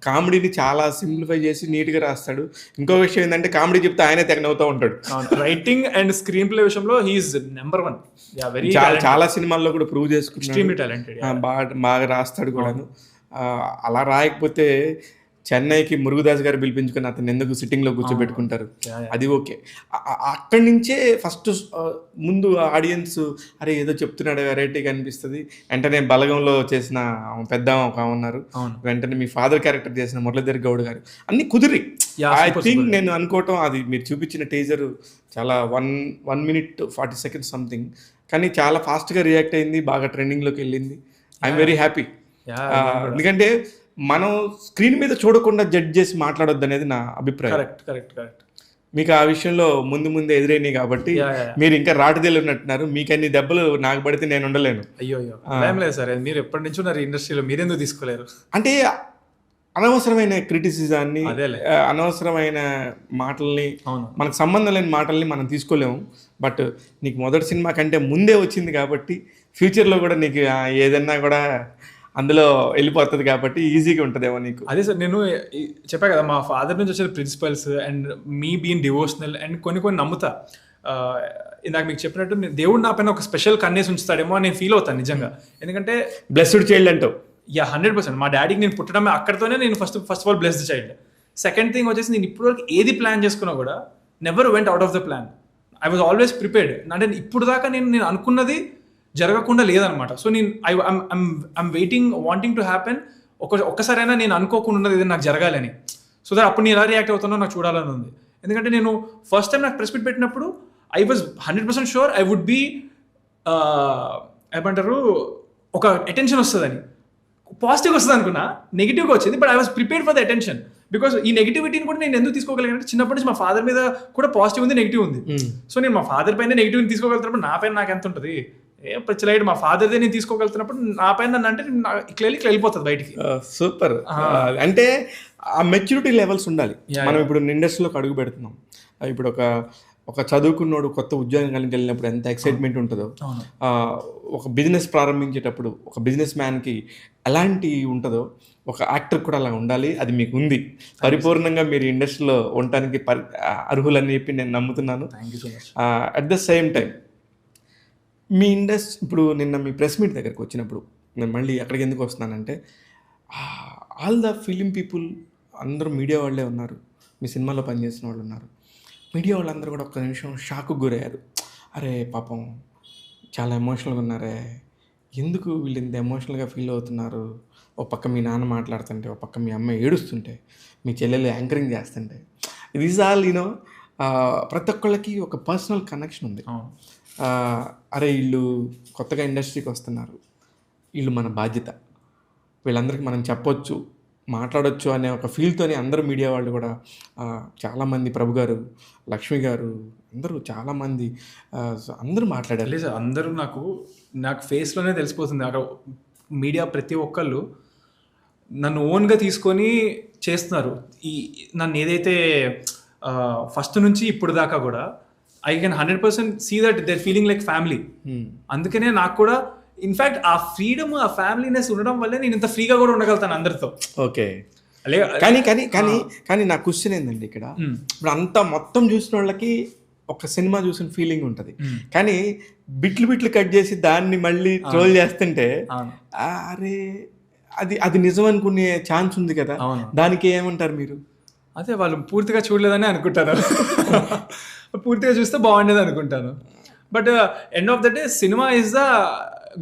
కామెడీని చాలా సింప్లిఫై చేసి నీట్ గా రాస్తాడు. ఇంకో విషయం ఏంటంటే కామెడీ చెప్తే ఆయనే తెగ నవ్వుతూ ఉంటాడు. రైటింగ్ అండ్ స్క్రీన్ ప్లే విషయంలో హీఈస్ నెంబర్ 1. చాలా సినిమాల్లో కూడా ప్రూవ్ చేసుకున్నాడు. బాగా రాస్తాడు కూడాను. అలా రాయకపోతే చెన్నైకి మురుగుదాస్ గారు పిలిపించుకొని అతను ఎందుకు సిట్టింగ్ లో కూర్చోబెట్టుకుంటారు? అది ఓకే. అక్కడి నుంచే ఫస్ట్ ముందు ఆడియన్స్ అరే ఏదో చెప్తున్నాడు వెరైటీగా అనిపిస్తుంది. వెంటనే బలగంలో చేసిన పెద్ద ఒక ఉన్నారు, వెంటనే మీ ఫాదర్ క్యారెక్టర్ చేసిన మురళీధర్ గౌడ్ గారు, అన్ని కుదిరి ఐ థింక్ నేను అనుకోవటం అది మీరు చూపించిన టీజర్ చాలా 1 minute 40 seconds సంథింగ్, కానీ చాలా ఫాస్ట్గా రియాక్ట్ అయింది, బాగా ట్రెండింగ్లోకి వెళ్ళింది. I'm very happy. ఎందుకంటే మనం స్క్రీన్ మీద చూడకుండా జడ్జ్ చేసి మాట్లాడొద్దు అనేది నా అభిప్రాయం. కరెక్ట్. మీకు ఆ విషయంలో ముందే ఎదురైనాయి కాబట్టి మీరు ఇంకా రాటుదేలు ఉన్నట్టున్నారు. మీకు అన్ని దెబ్బలు నాకు పడితే నేను ఉండలేను. అయ్యో లేదు సార్, మీరు ఎప్పటి నుంచి ఉన్నారు ఇండస్ట్రీలో, మీరెందుకు తీసుకోలేరు? అంటే అనవసరమైన క్రిటిసిజాన్ని, అనవసరమైన మాటల్ని, మనకు సంబంధం లేని మాటల్ని మనం తీసుకోలేము. బట్ నీకు మొదటి సినిమా కంటే ముందే వచ్చింది కాబట్టి ఫ్యూచర్లో కూడా నీకు ఏదన్నా కూడా అందులో వెళ్ళిపోతుంది కాబట్టి ఈజీగా ఉంటుందేమో నీకు. అదే సార్, నేను చెప్పా కదా మా ఫాదర్ నుంచి వచ్చే principles and me been devotional and కొన్ని నమ్ముతా. ఇందాక మీకు చెప్పినట్టు దేవుడు నా పైన ఒక స్పెషల్ కన్నేసి ఉంచుతాడేమో అని నేను ఫీల్ అవుతాను నిజంగా. ఎందుకంటే బ్లెస్డ్ చైల్డ్ అంటావు. 100%. మా డాడీకి నేను పుట్టడమే అక్కడితోనే నేను first of all blessed child. Second thing వచ్చేసి నేను ఇప్పటివరకు ఏది ప్లాన్ చేసుకున్నా కూడా never went out of the plan. I was always prepared. అంటే ఇప్పుడు దాకా నేను అనుకున్నది జరగకుండా లేదనమాట. సో నేను I'm waiting, wanting to happen. ఒక్కసారైనా నేను అనుకోకుండా ఉన్నది ఏదైనా నాకు జరగాలని. సో దట్ అప్పుడు నేను ఎలా రియాక్ట్ అవుతానో నాకు చూడాలని ఉంది. ఎందుకంటే నేను ఫస్ట్ టైం నాకు ప్రెస్ మీట్ పెట్టినప్పుడు I was 100% sure I would be ఏమంటారు ఒక అటెన్షన్ వస్తుందని. పాజిటివ్గా వస్తుంది అనుకున్నా, నెగిటివ్గా వచ్చింది. But I was prepared for the attention. Because ఈ నెగిటివిటీని కూడా నేను ఎందుకు తీసుకోగలిగానంటే చిన్నప్పటి నుంచి మా ఫాదర్ మీద కూడా పాజిటివ్ ఉంది, నెగిటివ్ ఉంది. సో నేను మా ఫాదర్ పైన నెగిటివ్ తీసుకోగలుగుతున్నప్పుడు నా పైన నాకు ఎంత ఉంటుంది? ప్రతిలైట్ మా ఫాదర్దే నేను తీసుకోగలుగుతున్నప్పుడు నా పైన నన్ను అంటే ఇట్లా వెళ్ళిపోతుంది బయటికి. సూపర్. అంటే ఆ మెచ్యూరిటీ లెవెల్స్ ఉండాలి. మనం ఇప్పుడు ఇండస్ట్రీలోకి అడుగు పెడుతున్నాం. ఇప్పుడు ఒక చదువుకున్నోడు కొత్త ఉద్యోగం కలిగి వెళ్ళినప్పుడు ఎంత ఎక్సైట్మెంట్ ఉంటుందో, ఒక బిజినెస్ ప్రారంభించేటప్పుడు ఒక బిజినెస్ మ్యాన్కి ఎలాంటి ఉంటుందో ఒక యాక్టర్ కూడా అలా ఉండాలి. అది మీకు ఉంది. పరిపూర్ణంగా మీరు ఇండస్ట్రీలో ఉండటానికి అర్హులని చెప్పి నేను నమ్ముతున్నాను. At the same time me industry ఇప్పుడు నిన్న మీ ప్రెస్ మీట్ దగ్గరకు వచ్చినప్పుడు నేను మళ్ళీ ఎక్కడికి ఎందుకు వస్తున్నానంటే ఆల్ ద ఫిలిం పీపుల్ అందరూ మీడియా వాళ్ళే ఉన్నారు, మీ సినిమాలో పనిచేసిన వాళ్ళు ఉన్నారు. మీడియా వాళ్ళందరూ కూడా ఒక్క నిమిషం షాక్కు గురయ్యారు. అరే పాపం చాలా ఎమోషనల్గా ఉన్నారే, ఎందుకు వీళ్ళు ఇంత ఎమోషనల్గా ఫీల్ అవుతున్నారు? ఒక పక్క మీ నాన్న మాట్లాడుతుంటే, ఒక పక్క మీ అమ్మ ఏడుస్తుంటే, మీ చెల్లెలు యాంకరింగ్ చేస్తుంటే, దిస్ ఆల్ యూనో ప్రతి ఒక్కళ్ళకి ఒక పర్సనల్ కనెక్షన్ ఉంది. అరే వీళ్ళు కొత్తగా ఇండస్ట్రీకి వస్తున్నారు, వీళ్ళు మన బాధ్యత, వీళ్ళందరికీ మనం చెప్పొచ్చు, మాట్లాడొచ్చు అనే ఒక ఫీల్తోనే అందరూ మీడియా వాళ్ళు కూడా చాలామంది, ప్రభు గారు, లక్ష్మి గారు, అందరూ చాలామంది అందరూ మాట్లాడారు. లేదు సార్, అందరూ నాకు ఫేస్లోనే తెలిసిపోతుంది. అక్కడ మీడియా ప్రతి ఒక్కళ్ళు నన్ను ఓన్గా తీసుకొని చేస్తున్నారు. నన్ను ఏదైతే ఫస్ట్ నుంచి ఇప్పుడు దాకా కూడా I can 100% see that there feeling like family. అందుకనే నాకు కూడా ఇన్ఫ్యాక్ట్ ఆ ఫ్రీడమ్, ఆ ఫ్యామిలీనెస్ ఉండడం వల్లే నేను ఇంత ఫ్రీగా కూడా ఉండగలుగుతాను అందరితో. ఓకే. కానీ నా క్వశ్చన్ ఏంటండి ఇక్కడ, ఇప్పుడు అంతా మొత్తం చూసిన వాళ్ళకి ఒక సినిమా చూసిన ఫీలింగ్ ఉంటుంది. కానీ బిట్లు కట్ చేసి దాన్ని మళ్ళీ ట్రోల్ చేస్తుంటే అరే అది నిజం అనుకునే ఛాన్స్ ఉంది కదా, దానికి ఏమంటారు మీరు? అదే వాళ్ళు పూర్తిగా చూడలేదని అనుకుంటాను. పూర్తిగా చూస్తే బాగుండేది అనుకుంటాను. But end of the day సినిమా ఇస్ ద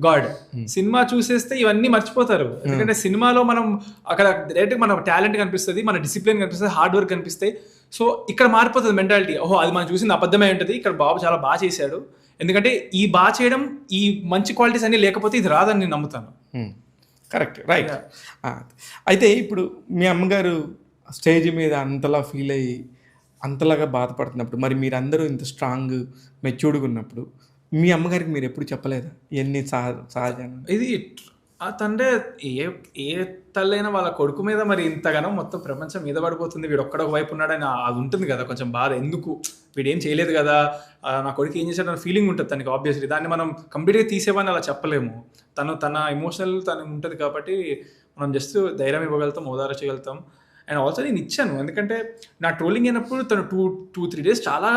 గాడ్. సినిమా చూసేస్తే ఇవన్నీ మర్చిపోతారు. ఎందుకంటే సినిమాలో మనం అక్కడ డైరెక్ట్గా మన టాలెంట్ కనిపిస్తుంది, మన డిసిప్లిన్ కనిపిస్తుంది, హార్డ్ వర్క్ కనిపిస్తాయి. సో ఇక్కడ మారిపోతుంది మెంటాలిటీ. ఓహో అది మనం చూసింది అబద్ధమే ఉంటుంది, ఇక్కడ బాబు చాలా బాగా చేశాడు. ఎందుకంటే ఈ బాగా చేయడం, ఈ మంచి క్వాలిటీస్ అన్నీ లేకపోతే ఇది రాదని నేను నమ్ముతాను. Correct, right. అయితే ఇప్పుడు మీ అమ్మగారు స్టేజ్ మీద అంతలా ఫీల్ అయ్యి అంతలాగా బాధపడుతున్నప్పుడు, మరి మీరందరూ ఇంత స్ట్రాంగ్ మెచ్యూర్డ్గా ఉన్నప్పుడు మీ అమ్మగారికి మీరు ఎప్పుడు చెప్పలేదా ఇవన్నీ సహజం? ఇది తండ్రి ఏ తల్లైనా వాళ్ళ కొడుకు మీద మరి ఇంతగానో మొత్తం ప్రపంచం మీద పడిపోతుంది, వీడు ఒక్కడొక వైపు ఉన్నాడని అది ఉంటుంది కదా కొంచెం బాధ. ఎందుకు వీడు ఏం చేయలేదు కదా, నా కొడుకు ఏం చేశాడు అన్న ఫీలింగ్ ఉంటుంది తనకి. ఆబ్వియస్లీ దాన్ని మనం కంప్లీట్గా తీసేవని అలా చెప్పలేము. తన ఎమోషనల్ తను ఉంటుంది కాబట్టి మనం జస్ట్ ధైర్యం ఇవ్వగలుగుతాం, ఓదార చేయగలుగుతాం. అండ్ ఆల్సో నేను ఇచ్చాను, ఎందుకంటే నా ట్రోలింగ్ అయినప్పుడు తను 2-3 days చాలా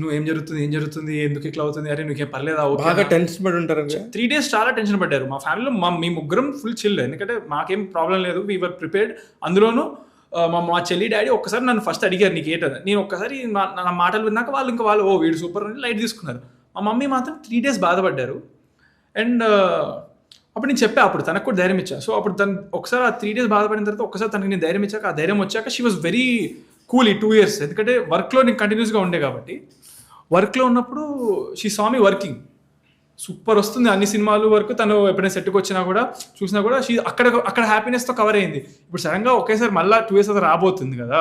నువ్వు ఏం జరుగుతుంది ఎందుకు ఇట్లా అవుతుంది, అరే నువ్వేం పర్లేదా, బాగా టెన్షన్ పడి ఉంటారు. 3 days చాలా టెన్షన్ పడ్డారు. మా ఫ్యామిలీలో మీ ముగ్గురం ఫుల్ చిల్, ఎందుకంటే మాకేం ప్రాబ్లం లేదు, వీ వర్ ప్రిపేర్డ్. అందులోనూ మా చెల్లి డాడీ ఒక్కసారి నన్ను ఫస్ట్ అడిగారు నీకు ఏంటది. నేను ఒక్కసారి నా మాటలు విన్నాక వాళ్ళు ఓ వీడు సూపర్ అని లైట్ తీసుకున్నారు. మా మమ్మీ మాత్రం 3 days బాధపడ్డారు. అండ్ అప్పుడు నేను చెప్పా, అప్పుడు తనకు కూడా ధైర్యం ఇచ్చా. సో అప్పుడు తను ఒకసారి ఆ 3 days బాధపడిన తర్వాత ఒకసారి తనకి నేను ధైర్యం ఇచ్చాక, ఆ ధైర్యం వచ్చాక షీ వాజ్ వెరీ కూల్ ఈ 2 years. ఎందుకంటే వర్క్లో నేను కంటిన్యూస్గా ఉండే కాబట్టి, వర్క్లో ఉన్నప్పుడు she saw me working super వస్తుంది అన్ని సినిమాలు వరకు. తను ఎప్పుడైనా సెట్కి వచ్చినా కూడా చూసినా కూడా షీ అక్కడ హ్యాపీనెస్తో కవర్ అయింది. ఇప్పుడు సడన్గా ఒకేసారి మళ్ళీ 2 years రాబోతుంది కదా,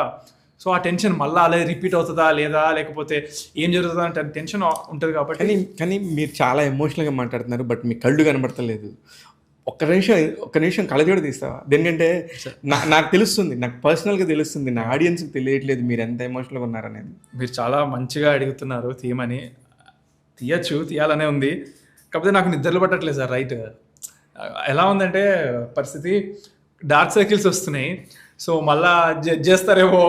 సో ఆ టెన్షన్ మళ్ళీ అలా రిపీట్ అవుతుందా లేదా, లేకపోతే ఏం జరుగుతుందా అంటే టెన్షన్ ఉంటుంది కాబట్టి. కానీ మీరు చాలా ఎమోషనల్గా మాట్లాడుతున్నారు, బట్ మీ కళ్ళు కనబడతలేదు. ఒక్క నిమిషం కళ్ళజోడు తీస్తావా? దేనికంటే నాకు తెలుస్తుంది, నాకు పర్సనల్గా తెలుస్తుంది, నా ఆడియన్స్కి తెలియట్లేదు మీరు ఎంత ఎమోషనల్గా ఉన్నారనేది. మీరు చాలా మంచిగా అడుగుతున్నారు, తీయమని. తీయాలనే ఉంది, కాకపోతే నాకు నిద్రలు పట్టట్లేదు సార్. రైట్ ఎలా ఉందంటే పరిస్థితి, డార్క్ సర్కిల్స్ వస్తున్నాయి. సో మళ్ళా చేస్తారేమో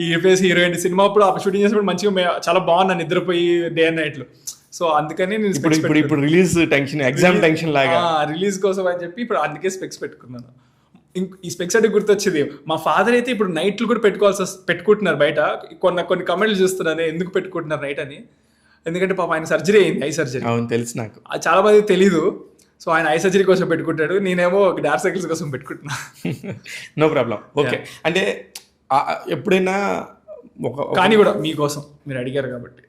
ఈ ఫేస్ హీరోయిన్ సినిమా అప్పుడు షూటింగ్ చేసినప్పుడు మంచిగా చాలా బాగున్నా నిద్రపోయి డే అండ్ నైట్లు. సో అందుకని నేను ఇప్పుడు రిలీజ్ టెన్షన్, ఎగ్జామ్ టెన్షన్ లాగా రిలీజ్ కోసం అని చెప్పి ఇప్పుడు అందుకే స్పెక్స్ పెట్టుకున్నాను. ఈ స్పెక్స్ అంటే గుర్తొచ్చింది, మా ఫాదర్ అయితే ఇప్పుడు నైట్లు కూడా పెట్టుకుంటున్నారు బయట. కొన్ని కమెంట్లు చూస్తున్నాను ఎందుకు పెట్టుకుంటున్నారు నైట్ అని. ఎందుకంటే పాప ఆయన సర్జరీ అయింది, ఐ సర్జరీ. అవును తెలుసు నాకు, చాలా మంది తెలీదు. సో ఆయన ఐ సర్జరీ కోసం పెట్టుకుంటాడు, నేనేమో డార్క్ సర్కిల్స్ కోసం పెట్టుకుంటున్నా. No problem, okay. అంటే ఎప్పుడైనా కానీ కూడా మీకోసం మీరు అడిగారు కాబట్టి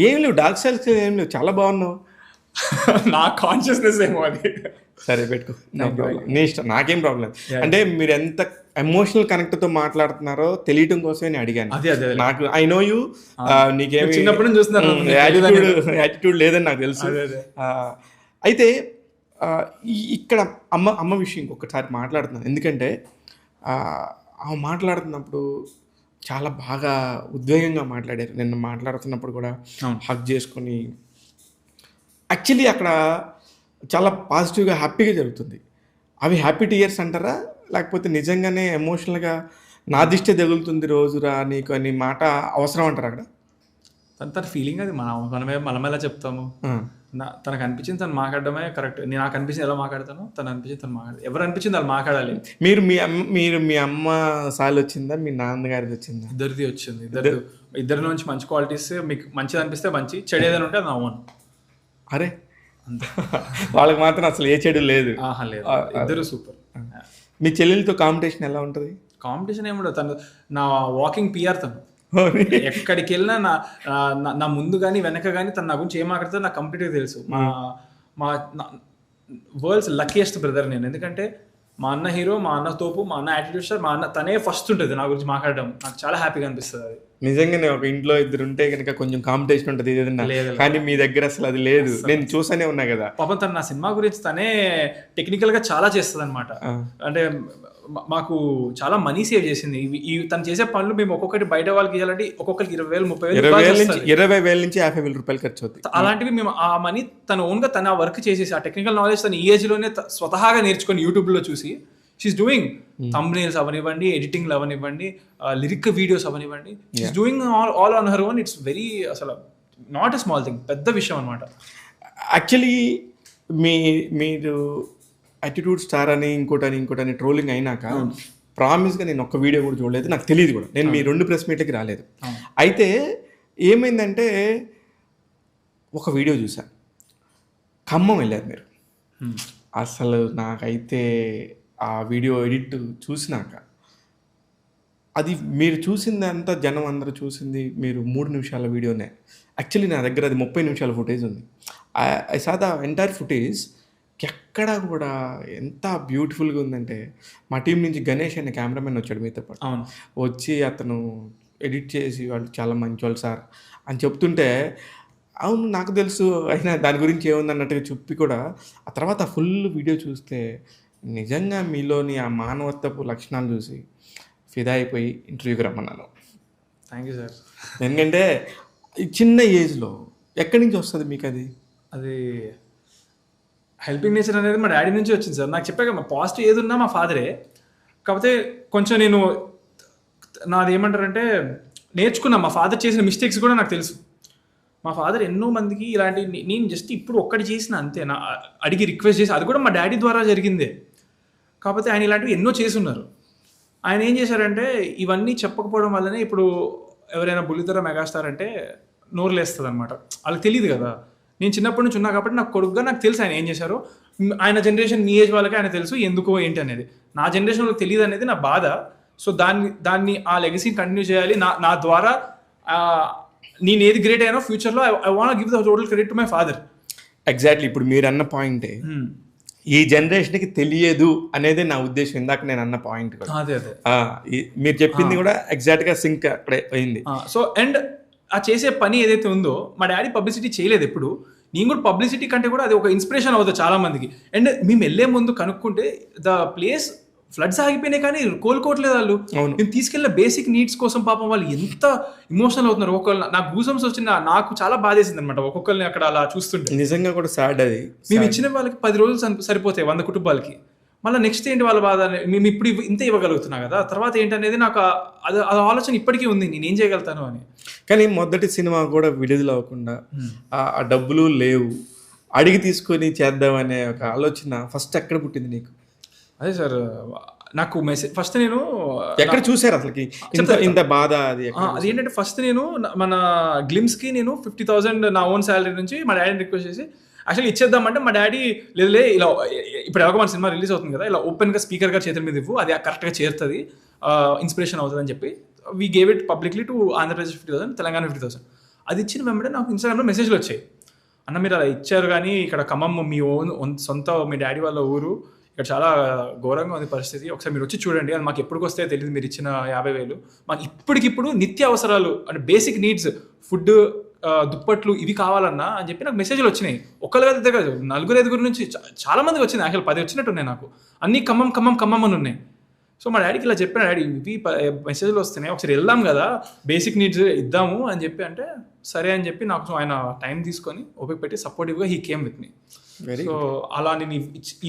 ఏం లేవు, డార్క్ సర్కిల్స్ ఏం లేవు, చాలా బాగున్నావు. నా కాన్షియస్నెస్ ఏమో అది. సరే పెట్టుకో, నీ ఇష్టం, నాకేం ప్రాబ్లం. అంటే మీరు ఎంత ఎమోషనల్ కనెక్ట్తో మాట్లాడుతున్నారో తెలియటం కోసమే నేను అడిగాను. నాకు ఐ నో యూ, నీకేమి చిన్నప్పటి నుంచి చూస్తున్నారు, యాటిట్యూడ్ లేదని నాకు తెలుసు. అయితే ఇక్కడ అమ్మ విషయం ఇంకొకసారి మాట్లాడుతున్నాను, ఎందుకంటే ఆమె మాట్లాడుతున్నప్పుడు చాలా బాగా ఉద్వేగంగా మాట్లాడారు. నిన్న మాట్లాడుతున్నప్పుడు కూడా హగ్ చేసుకొని, యాక్చువల్లీ అక్కడ చాలా పాజిటివ్గా హ్యాపీగా జరుగుతుంది. అవి హ్యాపీ టీయర్స్ అంటారా, లేకపోతే నిజంగానే ఎమోషనల్గా నా దిష్టి తగులుతుంది రోజురా నీకు అని మాట అవసరం అంటారు అక్కడ? తన ఫీలింగ్ అది, మనం ఎలా చెప్తాము. తనకు అనిపించింది తను మాట్లాడడమే కరెక్ట్. నాకు అనిపించింది ఎలా మాట్లాడతాను, తను అనిపించింది తను మాట్లాడాలి. ఎవరు అనిపించింది వాళ్ళు మాట్లాడాలి. మీరు మీ అమ్మ సాల్ వచ్చిందా, మీ నాన్నగారిది వచ్చిందా? ఇద్దరిది వచ్చింది. ఇద్దరి నుంచి మంచి క్వాలిటీస్, మీకు మంచిది అనిపిస్తే మంచి, చెడు ఏదైనా ఉంటే అది అవును. అరే వాళ్ళకి మాత్రం అసలు ఏ చెడు లేదు. లేదు, ఇద్దరు సూపర్. మీ చెల్లెలతో కాంపిటీషన్ ఎలా ఉంటుంది? కాంపిటీషన్ ఏముండదు, తను నా వాకింగ్ పిఆర్. తను ఎక్కడికి వెళ్ళినా నా ముందు కానీ వెనక కానీ తను నా గురించి ఏం మాట్లాడుతుందో నాకు కంప్లీట్గా తెలుసు. మా వరల్డ్స్ లక్కీయెస్ట్ బ్రదర్ నేను. ఎందుకంటే మా అన్న హీరో, మా అన్న తోపు, మా అన్న యాటిట్యూడ్ స్టార్, మా అన్న తనే ఫస్ట్ ఉంటుంది నా గురించి మాట్లాడడం. నాకు చాలా హ్యాపీగా అనిపిస్తుంది అది. నిజంగానే ఒక ఇంట్లో ఇద్దరు ఉంటే కనుక కొంచెం కాంపిటీషన్ ఉంటుంది ఏదన్నా, కానీ మీ దగ్గర అసలు అది లేదు. నేను చూసానే ఉన్నా కదా. పాపం తను నా సినిమా గురించి తనే టెక్నికల్గా చాలా చేస్తుంది అనమాట. అంటే మాకు చాలా మనీ సేవ్ చేసింది. తను చేసే పనులు మేము ఒక్కొక్కటి బయట వాళ్ళకి ఇవ్వాలంటే ఒక్కొక్కరికి 20,000 నుంచి 50,000 రూపాయలు ఖర్చు అవుతాయి. అలాంటివి మేము ఆ మనీ తన ఓన్గా తన వర్క్ చేసేసి, ఆ టెక్నికల్ నాలెడ్జ్ తను ఈ ఏజ్లోనే స్వతహాగా నేర్చుకొని యూట్యూబ్లో చూసి షీఈస్ డూయింగ్ థంబ్నెయిల్స్ అవనివ్వండి, ఎడిటింగ్లు అవనివ్వండి, లిరిక్ వీడియోస్ అవనివ్వండి, she's doing all on her own. It's very అసలు నాట్ ఎ స్మాల్ థింగ్, పెద్ద విషయం అనమాట. యాక్చువల్లీ మీరు యాటిట్యూడ్ స్టార్ అని ఇంకోటని ట్రోలింగ్ అయినాక ప్రామిస్గా నేను ఒక్క వీడియో కూడా చూడలేదు, నాకు తెలియదు కూడా. నేను మీ 2 ప్రెస్ మీట్లకి రాలేదు. అయితే ఏమైందంటే ఒక వీడియో చూసా, ఖమ్మం వెళ్ళారు మీరు. అసలు నాకైతే ఆ వీడియో ఎడిట్ చూసినాక, అది మీరు చూసిందంతా జనం అందరూ చూసింది మీరు 3 నిమిషాల వీడియోనే. యాక్చువల్లీ నా దగ్గర అది 30 నిమిషాల ఫుటేజ్ ఉంది. I saw the entire footage. ఎక్కడ కూడా ఎంత బ్యూటిఫుల్గా ఉందంటే, మా టీం నుంచి గణేష్ అనే కెమెరామెన్ వచ్చాడు మీతో పాటు. అవును. వచ్చి అతను ఎడిట్ చేసి వాళ్ళు చాలా మంచి వాళ్ళు సార్ అని చెప్తుంటే, అవును నాకు తెలుసు అయినా దాని గురించి ఏముంది అన్నట్టుగా చెప్పి కూడా ఆ తర్వాత ఫుల్ వీడియో చూస్తే నిజంగా మీలోని ఆ మానవత్వపు లక్షణాలు చూసి ఫిదా అయిపోయి ఇంటర్వ్యూకి రమ్మన్నాను. Thank you sir. ఎందుకంటే ఈ చిన్న ఏజ్లో ఎక్కడి నుంచి వస్తుంది మీకు అది? అది హెల్పింగ్ నేచర్ అనేది మా డాడీ నుంచి వచ్చింది సార్. నాకు చెప్పాక మా పాజిటివ్ ఏది ఉన్నా మా ఫాదరే. కాకపోతే కొంచెం నేను నాది ఏమంటారంటే నేర్చుకున్నా. మా ఫాదర్ చేసిన మిస్టేక్స్ కూడా నాకు తెలుసు. మా ఫాదర్ ఎన్నో మందికి ఇలాంటి, నేను జస్ట్ ఇప్పుడు ఒక్కటి చేసిన అంతే, నా అడిగి రిక్వెస్ట్ చేసి, అది కూడా మా డాడీ ద్వారా జరిగిందే. కాకపోతే ఆయన ఇలాంటివి ఎన్నో చేసి ఉన్నారు. ఆయన ఏం చేశారంటే ఇవన్నీ చెప్పకపోవడం వల్లనే ఇప్పుడు ఎవరైనా బుల్లితెర మెగాస్టార్ అంటే నోరులేస్తుంది అనమాట. వాళ్ళకి తెలియదు కదా. నేను చిన్నప్పటి నుంచి ఉన్నా కాబట్టి నాకు కొడుకుగా నాకు తెలుసు ఆయన ఏం చేశారో. ఆయన జనరేషన్ మీ ఏజ్ వాళ్ళకి ఆయన తెలుసు ఎందుకో ఏంటి అనేది. నా జనరేషన్ వాళ్ళకి తెలియదు అనేది నా బాధ. సో దాన్ని ఆ లెగసీని కంటిన్యూ చేయాలి. నా ద్వారా నేను ఏది గ్రేట్ అయినా ఫ్యూచర్లో I want give the total credit to my father. Exactly ఇప్పుడు మీరు అన్న పాయింటే ఈ జనరేషన్కి తెలియదు అనేది నా ఉద్దేశం. ఇందాక నేను అన్న పాయింట్ కూడా అదే మీరు చెప్పింది కూడా ఎగ్జాక్ట్గా సింక్ అక్కడే అయింది. సో అండ్ ఆ చేసే పని ఏదైతే ఉందో మా డాడీ పబ్లిసిటీ చేయలేదు ఎప్పుడు. నేను కూడా పబ్లిసిటీ కంటే కూడా అది ఒక ఇన్స్పిరేషన్ అవుతుంది చాలా మందికి. అండ్ మేము వెళ్ళే ముందు కనుక్కుంటే ద ప్లేస్ ఫ్లడ్స్ ఆగిపోయినాయి కానీ కోలుకోవట్లేదు వాళ్ళు. మేము తీసుకెళ్ళిన బేసిక్ నీడ్స్ కోసం పాపం వాళ్ళు ఎంత ఇమోషనల్ అవుతున్నారు. ఒకళ్ళు నాకు గూసమ్స్ వచ్చిన, నాకు చాలా బాధేసింది అనమాట ఒక్కొక్కరిని అక్కడ అలా చూస్తుంటే. నిజంగా కూడా సాడ్ అది. మేము ఇచ్చిన వాళ్ళకి 10 రోజులు సరిపోతాయి 100 కుటుంబాలకి. మళ్ళీ నెక్స్ట్ ఏంటి వాళ్ళ బాధ, మేము ఇప్పుడు ఇంత ఇవ్వగలుగుతున్నా కదా, తర్వాత ఏంటనేది నాకు అది ఆలోచన ఇప్పటికీ ఉంది, నేనేం చేయగలుగుతాను అని. కానీ మొదటి సినిమా కూడా విడుదల అవ్వకుండా ఆ డబ్బులు లేవు, అడిగి తీసుకొని చేద్దామనే ఒక ఆలోచన ఫస్ట్ ఎక్కడ పుట్టింది నీకు? అదే సార్, నాకు మెసేజ్ ఫస్ట్ నేను ఎక్కడ చూసారు అసలుకి ఇంత బాధ? అది ఏంటంటే ఫస్ట్ నేను మన గ్లిమ్స్కి నేను 50,000 నా ఓన్ శాలరీ నుంచి మా డాడీని రిక్వెస్ట్ చేసి యాక్చువల్లీ ఇచ్చేద్దామంటే మా డాడీ లేదులే ఇలా ఇప్పుడు ఎలాగో మన సినిమా రిలీజ్ అవుతుంది కదా, ఇలా ఓపెన్గా స్పీకర్ గారు చేతుల మీద ఇవ్వు, అది కరెక్ట్గా చేరుతుంది, ఇన్స్పిరేషన్ అవుతుంది అని చెప్పి we gave it publicly to Andhra Pradesh 50,000, Telangana 50,000. అది ఇచ్చిన వెంబడే నాకు ఇన్స్టాగ్రామ్లో మెసేజ్లు వచ్చాయి, అన్న మీరు అలా ఇచ్చారు కానీ ఇక్కడ ఖమ్మం మీ సొంత మీ డాడీ వాళ్ళ ఊరు, ఇక్కడ చాలా ఘోరంగా ఉంది పరిస్థితి, ఒకసారి మీరు వచ్చి చూడండి, అది మాకు ఎప్పటికి వస్తే తెలియదు, మీరు ఇచ్చిన 50,000 మాకు ఇప్పటికిప్పుడు నిత్య అవసరాలు అంటే బేసిక్ నీడ్స్ ఫుడ్ దుప్పట్లు ఇవి కావాలన్నా అని చెప్పి నాకు మెసేజ్లు వచ్చినాయి. ఒక్కరు కాదు ఇద్దరు కాదు, 4-5 నుంచి చాలా మందికి వచ్చింది. యాక్చువల్ 10 వచ్చినట్టున్నాయి నాకు, అన్నీ ఖమ్మం అని ఉన్నాయి. సో మా డాడీకి ఇలా చెప్పాను, డాడీ ఇవి మెసేజ్లు వస్తున్నాయి, ఒకసారి వెళ్దాం కదా బేసిక్ నీడ్స్ ఇద్దాము అని చెప్పి అంటే సరే అని చెప్పి నాకు ఆయన టైం తీసుకొని ఓపిక పెట్టి సపోర్టివ్గా he came with me. So అలా నేను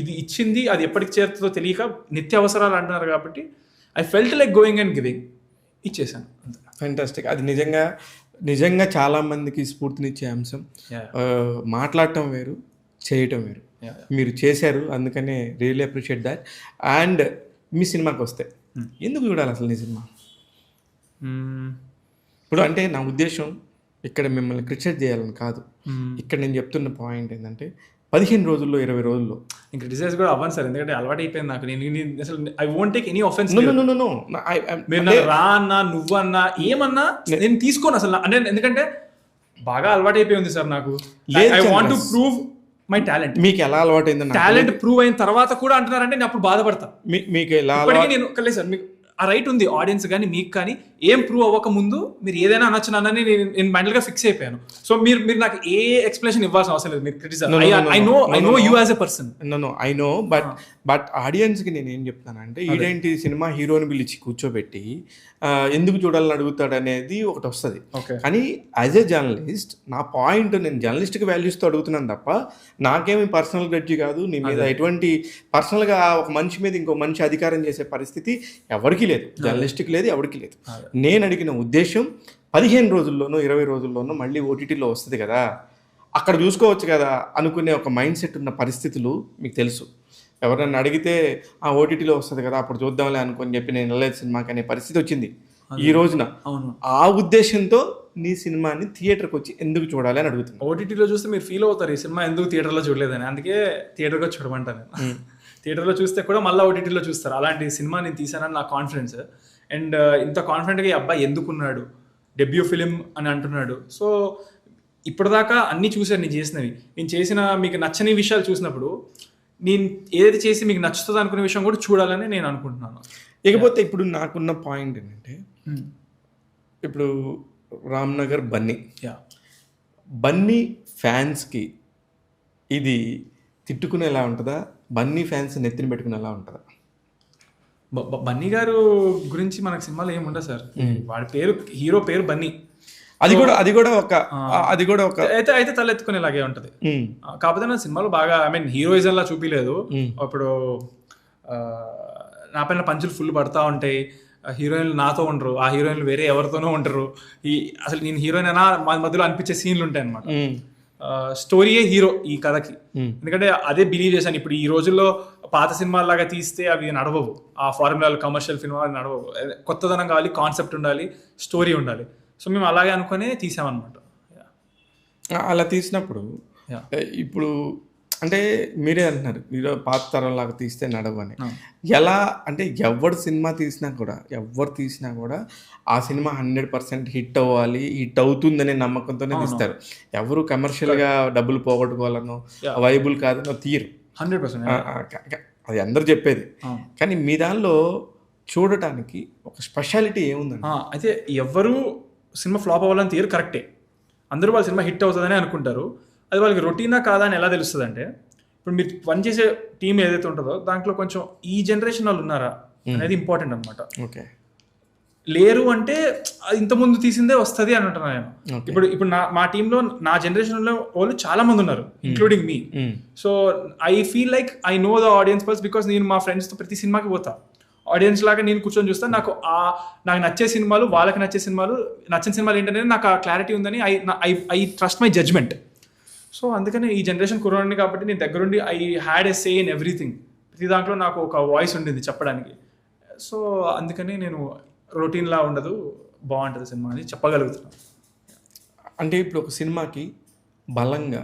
ఇది ఇచ్చింది అది ఎప్పటికి చేరుతుందో తెలియక నిత్య అవసరాలు అంటున్నారు కాబట్టి I felt like going and giving, ఇచ్చేసాను. ఫ్యాంటాస్టిక్. అది నిజంగా చాలా మందికి స్ఫూర్తినిచ్చే అంశం. మాట్లాడటం వేరు, చేయటం వేరు. మీరు చేశారు, అందుకనే రియల్లీ అప్రిషియేట్ దాట్. అండ్ మీ సినిమాకి వస్తే ఎందుకు చూడాలి అసలు నీ సినిమా? ఇప్పుడు అంటే నా ఉద్దేశం ఇక్కడ మిమ్మల్ని క్రిటిసైజ్ చేయాలని కాదు, ఇక్కడ నేను చెప్తున్న పాయింట్ ఏంటంటే 15 రోజుల్లో 20 రోజుల్లో ఇంకా క్రిటిసైజ్ కూడా అవ్వను సార్, ఎందుకంటే అలవాటు అయిపోయింది నాకు. నేను అసలు I won't take any offence. మీరు రా అన్నా నువ్వన్నా ఏమన్నా నేను తీసుకోను అసలు, అంటే ఎందుకంటే బాగా అలవాటు అయిపోయింది సార్ నాకు. I want to prove my talent. మీకు ఎలా అలవాటు అయింది? టాలెంట్ ప్రూవ్ అయిన తర్వాత కూడా అంటున్నారంటే నేను అప్పుడు బాధపడతా. మీకు ఎలా నేను లేదు సార్, మీకు ఆ రైట్ ఉంది ఆడియన్స్ కానీ మీకు కానీ, ఏం ప్రూవ్ అవ్వక ముందు మీరు ఏదైనా అనొచ్చు అన్నని నేను మెంటల్ గా ఫిక్స్ అయిపోయాను. సో మీరు నాకు ఏ ఎక్స్ప్లెనేషన్ ఇవ్వాల్సిన అవసరం లేదు. మీరు criticize I know you as a person. I know, but audience కి నేను ఏం చెప్తానంటే ఈడేంటి సినిమా హీరోని పిలిచి కూర్చోబెట్టి ఎందుకు చూడాలని అడుగుతాడు అనేది ఒకటి వస్తుంది. కానీ యాజ్ ఏ జర్నలిస్ట్ నా పాయింట్, నేను జర్నలిస్ట్కి వాల్యూస్తో అడుగుతున్నాను తప్ప నాకేమి పర్సనల్ గ్రడ్జి కాదు నీ మీద. ఎటువంటి పర్సనల్గా ఒక మనిషి మీద ఇంకో మనిషి అధికారం చేసే పరిస్థితి ఎవరికి లేదు, జర్నలిస్ట్కి లేదు, ఎవరికి లేదు. నేను అడిగిన ఉద్దేశం 15 రోజుల్లోనో 20 రోజుల్లోనో మళ్ళీ ఓటీటీలో వస్తుంది కదా, అక్కడ చూసుకోవచ్చు కదా అనుకునే ఒక మైండ్ సెట్ ఉన్న పరిస్థితులు మీకు తెలుసు. ఎవరన్నా అడిగితే ఆ ఓటీటీలో వస్తుంది కదా అప్పుడు చూద్దాంలే అనుకొని చెప్పి నేను వెళ్ళలేదు సినిమాకి అనే పరిస్థితి వచ్చింది ఈ రోజున. అవును, ఆ ఉద్దేశంతో నీ సినిమాని థియేటర్కి వచ్చి ఎందుకు చూడాలి అని అడుగుతున్నా. ఓటీటీలో చూస్తే మీరు ఫీల్ అవుతారు ఈ సినిమా ఎందుకు థియేటర్లో చూడలేదని, అందుకే థియేటర్గా చూడమంటాను నేను. థియేటర్లో చూస్తే కూడా మళ్ళీ ఓటీటీలో చూస్తారు. అలాంటి సినిమా నేను తీసానని నా కాన్ఫిడెన్స్. అండ్ ఇంత కాన్ఫిడెంట్గా ఈ అబ్బాయి ఎందుకున్నాడు, డెబ్యూ ఫిలిం అని అంటున్నాడు. సో ఇప్పటిదాకా అన్నీ చూసారు నేను చేసినవి. నేను చేసిన మీకు నచ్చని విషయాలు చూసినప్పుడు నేను ఏదైతే చేసి మీకు నచ్చుతుంది అనుకునే విషయం కూడా చూడాలని నేను అనుకుంటున్నాను. ఇకపోతే ఇప్పుడు నాకున్న పాయింట్ ఏంటంటే, ఇప్పుడు రామ్నగర్ బన్నీ ఫ్యాన్స్కి ఇది తిట్టుకునేలా ఉంటుందా, బన్నీ ఫ్యాన్స్ నెత్తిన పెట్టుకునేలా ఉంటుందా? బన్నీ గారు గురించి మనకు సినిమాలో ఏముండదు సార్. వాడి పేరు, హీరో పేరు బన్నీ. అది కూడా ఒక అయితే తలెత్తుకునేలాగే ఉంటది. కాకపోతే నా సినిమాలో బాగా హీరోయిజం లా చూపిలేదు. అప్పుడు నా పైన పంచులు ఫుల్ పడతా ఉంటాయి. హీరోయిన్లు నాతో ఉండరు, ఆ హీరోయిన్లు వేరే ఎవరితోనో ఉంటారు. అసలు నేను హీరోయిన్ అయినా మా మధ్యలో అనిపించే సీన్లు ఉంటాయి అనమాట. స్టోరీయే హీరో ఈ కథకి. ఎందుకంటే అదే బిలీవ్ చేశాను. ఇప్పుడు ఈ రోజుల్లో పాత సినిమాలాగా తీస్తే అవి నడవవు, ఆ ఫార్ములా కమర్షియల్ సినిమా నడవవు. కొత్తదనం కావాలి, కాన్సెప్ట్ ఉండాలి, స్టోరీ ఉండాలి. సో మేము అలాగే అనుకునే తీసామన్నమాట. అలా తీసినప్పుడు ఇప్పుడు అంటే మీరే అంటున్నారు మీరు పాత తరంలాగా తీస్తే నడవని. ఎలా అంటే ఎవరు తీసినా కూడా ఆ సినిమా 100% హిట్ అవ్వాలి, హిట్ అవుతుందనే నమ్మకంతోనే తీస్తారు. ఎవరు కమర్షియల్గా డబ్బులు పోగొట్టుకోవాలనో వైబుల్ కాదనో తీరు. 100% అది అందరు చెప్పేది. కానీ మీ దానిలో చూడటానికి ఒక స్పెషాలిటీ ఏముందండి? అయితే ఎవరు సినిమా ఫ్లాప్ అవ్వాలని తీరు కరెక్టే. అందరూ వాళ్ళ సినిమా హిట్ అవుతుందని అనుకుంటారు. అది వాళ్ళకి రొటీనా కాదా అని ఎలా తెలుస్తుంది అంటే, ఇప్పుడు మీరు పనిచేసే టీం ఏదైతే ఉంటుందో దాంట్లో కొంచెం ఈ జనరేషన్ వాళ్ళు ఉన్నారా అనేది ఇంపార్టెంట్ అనమాట. ఓకే, లేరు అంటే ఇంతకుముందు తీసిందే వస్తుంది అని అంటున్నాను నేను. ఇప్పుడు మా టీంలో నా జనరేషన్లో వాళ్ళు చాలా మంది ఉన్నారు, including me. So I feel like I know the audience purse, because నేను మా ఫ్రెండ్స్తో ప్రతి సినిమాకి పోతా. ఆడియన్స్ లాగా నేను కూర్చొని చూస్తాను. నాకు నచ్చే సినిమాలు, వాళ్ళకి నచ్చే సినిమాలు, నచ్చిన సినిమాలు ఏంటనేది నాకు ఆ క్లారిటీ ఉందని I trust my judgement. So అందుకని ఈ జనరేషన్ కుర్రాడిని కాబట్టి నేను దగ్గరుండి I had a say in everything. ప్రతి దాంట్లో నాకు ఒక వాయిస్ ఉండింది చెప్పడానికి. సో అందుకని నేను రొటీన్లా ఉండదు, బాగుంటుంది సినిమా అని చెప్పగలుగుతున్నాను. అంటే ఇప్పుడు ఒక సినిమాకి బలంగా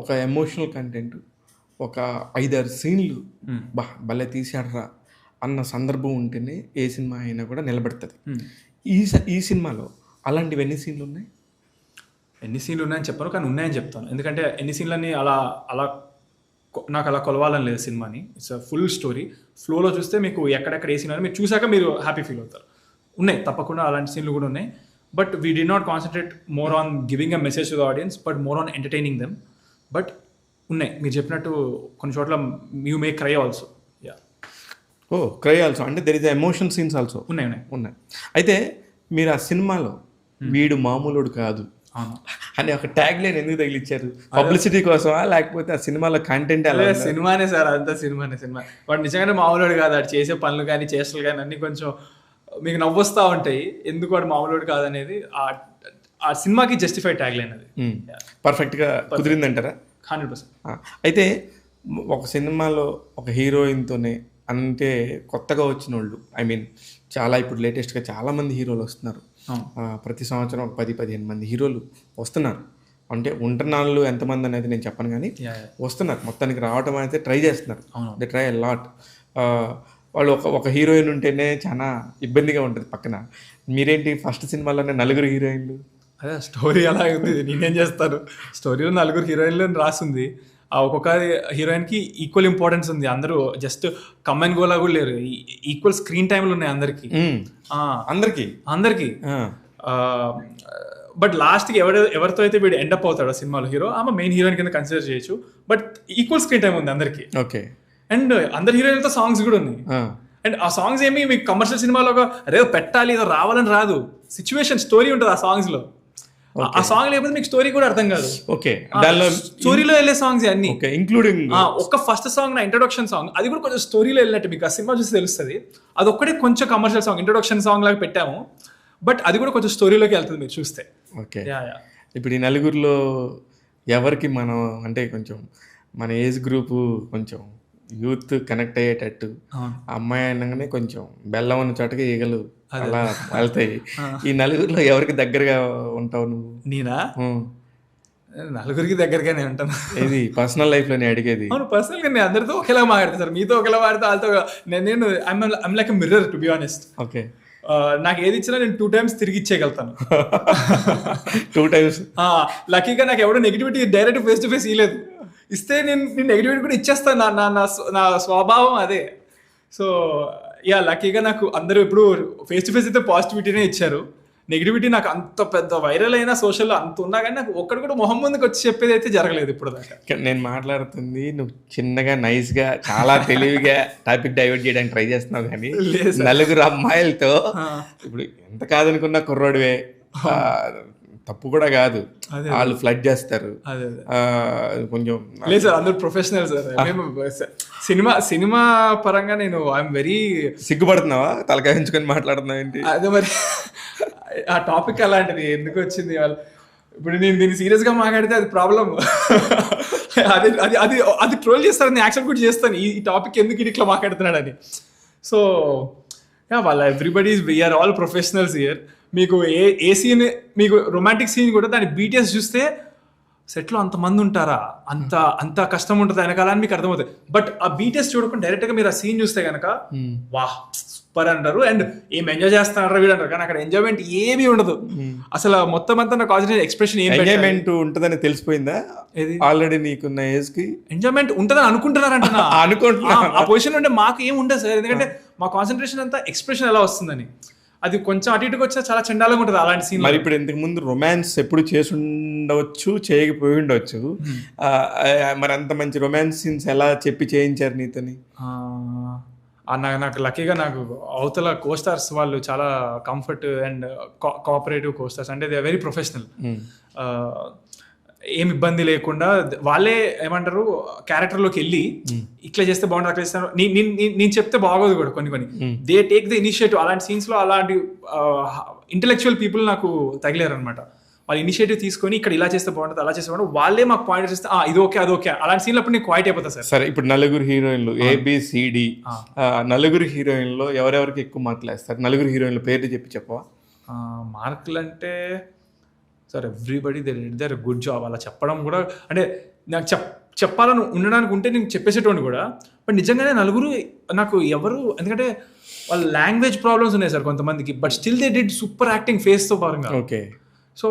ఒక ఎమోషనల్ కంటెంట్, ఒక 5-6 సీన్లు భలే తీసాడరా అన్న సందర్భం ఉంటేనే ఏ సినిమా అయినా కూడా నిలబడుతుంది. ఈ సినిమాలో అలాంటివి ఎన్ని సీన్లు ఉన్నాయి? ఎన్ని సీన్లు ఉన్నాయని చెప్పను, కానీ ఉన్నాయని చెప్తాను. ఎందుకంటే ఎన్ని సీన్లని నాకు అలా కొలవాలని లేదు సినిమాని. It's a full story. ఫ్లోలో చూస్తే మీకు ఎక్కడెక్కడ ఏ సీన్ అని మీరు చూసాక మీరు హ్యాపీ ఫీల్ అవుతారు. ఉన్నాయి తప్పకుండా అలాంటి సీన్లు కూడా ఉన్నాయి. But we do not concentrate more on giving a message to the audience, but more on entertaining them. But ఉన్నాయి, మీరు చెప్పినట్టు కొన్ని చోట్ల you may cry also. Cry also అంటే there is emotion scenes also ఉన్నాయి. అయితే మీరు ఆ సినిమాలో వీడు మామూలుడు కాదు అని ఒక ట్యాగ్ లైన్ ఎందుకు తగిలిచ్చారు? పబ్లిసిటీ కోసమా, లేకపోతే ఆ సినిమాలో కంటెంట్? అలా సినిమానే సార్, అంతా సినిమా. వాడు నిజంగానే మామూలుడు కాదు. వాడు చేసే పనులు కానీ చేష్టలు కానీ అన్ని కొంచెం మీకు నవ్వొస్తూ ఉంటాయి. ఎందుకు వాడు మామూలుడు కాదనేది ఆ సినిమాకి జస్టిఫైడ్ ట్యాగ్ లైన్. అది పర్ఫెక్ట్గా కుదిరిందంటారా? 100%. అయితే ఒక సినిమాలో ఒక హీరోయిన్తోనే అంటే కొత్తగా వచ్చిన వాళ్ళు, చాలా ఇప్పుడు లేటెస్ట్గా చాలామంది హీరోలు వస్తున్నారు. ప్రతి సంవత్సరం ఒక 10-15 మంది హీరోలు వస్తున్నారు. అంటే ఉంటున్నాళ్ళు ఎంతమంది అనేది నేను చెప్పను, కానీ వస్తున్నారు. మొత్తానికి రావటం అయితే ట్రై చేస్తున్నారు. They try a lot. వాళ్ళు ఒక హీరోయిన్ ఉంటేనే చాలా ఇబ్బందిగా ఉంటుంది పక్కన. మీరేంటి ఫస్ట్ సినిమాలోనే 4 హీరోయిన్లు? అదే స్టోరీ అలా ఉంది, నేనేం చేస్తాను. స్టోరీలో 4 హీరోయిన్లు రాసింది. ఒక్కొక్క హీరోయిన్కి ఈక్వల్ ఇంపార్టెన్స్ ఉంది. అందరూ జస్ట్ కమ్ అండ్ గోలా కూడా లేరు, ఈక్వల్ స్క్రీన్ టైమ్లు ఉన్నాయి అందరికి. బట్ లాస్ట్కి ఎవరితో అయితే వీడు ఎండప్ అవుతాడో సినిమాలో హీరో, ఆమె మెయిన్ హీరోయిన్ కింద కన్సిడర్ చేయొచ్చు. బట్ ఈక్వల్ స్క్రీన్ టైం ఉంది అందరికి. ఓకే. అండ్ అందరి హీరోయిన్లతో సాంగ్స్ కూడా ఉన్నాయి. అండ్ ఆ సాంగ్స్ ఏమి మీకు కమర్షియల్ సినిమాలో రేపు పెట్టాలి ఏదో రావాలని రాదు. సిచ్యువేషన్, స్టోరీ ఉంటుంది ఆ సాంగ్స్ లో. ఆ సాంగ్ లేకపోతే మీకు స్టోరీ కూడా అర్థం కాదు. ఓకే, స్టోరీలో వెళ్ళే సాంగ్స్ అన్ని ఇంక్లూడింగ్ ఒక ఫస్ట్ సాంగ్, నా ఇంట్రొడక్షన్ సాంగ్, అది కూడా కొంచెం స్టోరీలో వెళ్ళినట్టు మీకు ఆ సినిమా చూసి తెలుస్తుంది. అది ఒక్కటే కొంచెం కమర్షియల్ సాంగ్, ఇంట్రొడక్షన్ సాంగ్ లాగా పెట్టాము. బట్ అది కూడా కొంచెం స్టోరీలోకి వెళ్తుంది మీరు చూస్తే. ఓకే. యా యా ఇప్పుడు ఈ నలుగురిలో ఎవరికి మనం అంటే కొంచెం మన ఏజ్ గ్రూపు కొంచెం యూత్ కనెక్ట్ అయ్యేటట్టు, అమ్మాయి అనగానే కొంచెం బెల్లం ఉన్న చోటకి ఈగలు అలా వెళ్తాయి. ఈ నలుగురిలో ఎవరికి దగ్గరగా ఉంటావు నువ్వు? నేనా? ఉం. నలుగురికి దగ్గరగానే ఉంటాను. ఇది పర్సనల్ లైఫ్లో నేను అడిగేది. అవును, పర్సనల్గా నేను అందరితో ఒకేలా మాట్లాడతాను సార్. మీతో ఒకేలా మాట్లాడితే వాళ్ళతో నేను I'm like mirror to be honest. Okay. నాకు ఏది ఇచ్చినా నేను 2 times తిరిగి ఇచ్చేయగలుగుతాను. 2 times. లక్కీగా నాకు ఎవడో negativity direct face to face ఇవ్వలేదు. ఇస్తే నేను నెగిటివిటీ కూడా ఇచ్చేస్తాను. నా స్వభావం అదే. సో యా, లక్కీగా నాకు అందరూ ఇప్పుడు ఫేస్ టు ఫేస్ అయితే పాజిటివిటీనే ఇచ్చారు. నెగిటివిటీ నాకు అంత పెద్ద వైరల్ అయినా సోషల్లో అంత ఉన్నా కానీ నాకు ఒక్కడు కూడా మొహం ముందుకు వచ్చి చెప్పేది అయితే జరగలేదు ఇప్పుడు దాకా. నేను మాట్లాడుతుంది నువ్వు చిన్నగా నైస్గా చాలా తెలివిగా టాపిక్ డైవర్ట్ చేయడానికి ట్రై చేస్తున్నావు, కానీ నలుగురు అమ్మాయిలతో ఇప్పుడు ఎంత కాదనుకున్నా కుర్రోడివే, తప్పు కూడా కాదు, వాళ్ళు ఫ్లడ్ చేస్తారు కొంచెం. లేదు సార్, అందరూ ప్రొఫెషనల్ సార్. మేము సినిమా పరంగా నేను ఐఎమ్ వెరీ. సిగ్గుపడుతున్నావా? తలకాయ ఉంచుకొని మాట్లాడుతున్నావు ఏంటి? అదే మరి ఆ టాపిక్ అలాంటిది ఎందుకు వచ్చింది వాళ్ళు. ఇప్పుడు నేను దీన్ని సీరియస్గా మాట్లాడితే అది ప్రాబ్లం. అది అది అది అది ట్రోల్ చేస్తారు, నేను యాక్సెప్ట్ కూడా చేస్తాను ఈ టాపిక్ ఎందుకు ఇట్లా మాట్లాడుతున్నాడు అని. సో వాళ్ళ everybody we're all professionals here. మీకు ఏ సీన్, మీకు రొమాంటిక్ సీన్ కూడా దాని బీటీఎస్ చూస్తే సెట్లో అంతమంది ఉంటారా, అంత కష్టం ఉంటుంది వెనకాల అని మీకు అర్థమవుతుంది. బట్ ఆ బీటీఎస్ చూడకుండా డైరెక్ట్గా మీరు ఆ సీన్ చూస్తే కనుక వాహ్ సూపర్ అంటారు అండ్ ఏం ఎంజాయ్ చేస్తారంటారు వీడు అంటారు. కానీ అక్కడ ఎంజాయ్మెంట్ ఏమీ ఉండదు అసలు. మొత్తం అంతా నా కాన్సంట్రేషన్ ఎక్స్ప్రెషన్ ఎంజాయ్మెంట్ ఉంటుందని తెలిసిపోయిందా ఆల్రెడీ నీకున్న ఏజ్ కి? ఎంజాయ్మెంట్ ఉంటుందని అనుకుంటున్నారంట. ఆ పొజిషన్ ఉంటే మాకు ఏం ఉండదు సార్, ఎందుకంటే మా కాన్సన్ట్రేషన్ అంతా ఎక్స్ప్రెషన్ ఎలా వస్తుందని. అది కొంచెం అటు ఇటుకు వచ్చినా చాలా చండాలంగా ఉంటుంది అలాంటి సీన్. మరి ఇప్పుడు ఇంతకు ముందు రొమాన్స్ ఎప్పుడు చేసి ఉండవచ్చు, చేయకపోయి ఉండవచ్చు, మరి అంత మంచి రొమాన్స్ సీన్స్ ఎలా చెప్పి చేయించారు నీతోని? నాకు లక్కీగా నాకు అవతల కోస్టార్స్ వాళ్ళు చాలా కంఫర్ట్ అండ్ కోఆపరేటివ్ కోస్టార్స్, అంటే దే ఆర్ వెరీ ప్రొఫెషనల్. ఏం ఇబ్బంది లేకుండా వాళ్ళే ఏమంటారు క్యారెక్టర్లోకి వెళ్ళి ఇట్లా చేస్తే బాగుంటుంది, అట్లా చేస్తారు, నేను చెప్తే బాగోదు కూడా కొన్ని దే టేక్ ద ఇనిషియేటివ్. అలాంటి సీన్స్లో అలాంటి ఇంటెలెక్చువల్ పీపుల్ నాకు తగిలేరు అనమాట. వాళ్ళు ఇనిషియేటివ్ తీసుకొని ఇక్కడ ఇలా చేస్తే బాగుంటుంది, అలా చేస్తే బాగుంటుంది, వాళ్ళే మాకు పాయింట్ చేస్తే ఇది ఓకే అది ఓకే. అలాంటి సీన్లు అప్పుడు నేను క్వైట్ అయిపోతా సార్. సరే, ఇప్పుడు నలుగురు హీరోయిన్లు ABCD, నలుగురు హీరోయిన్లో ఎవరెవరికి ఎక్కువ మార్కులు వేస్తారు? నలుగురు హీరోయిన్ల పేర్లు చెప్పవా? మార్కులు అంటే sir everybody there good job అలా చెప్పడం కూడా, అంటే నాకు చెప్పాలని ఉండడానికి ఉంటే నేను చెప్పేసేటోండి కూడా. బట్ నిజంగానే నలుగురు నాకు ఎవరు, ఎందుకంటే వాళ్ళ లాంగ్వేజ్ ప్రాబ్లమ్స్ ఉన్నాయి సార్ కొంతమందికి, but still they did super acting ఫేస్తో పరంగా. ఓకే. సో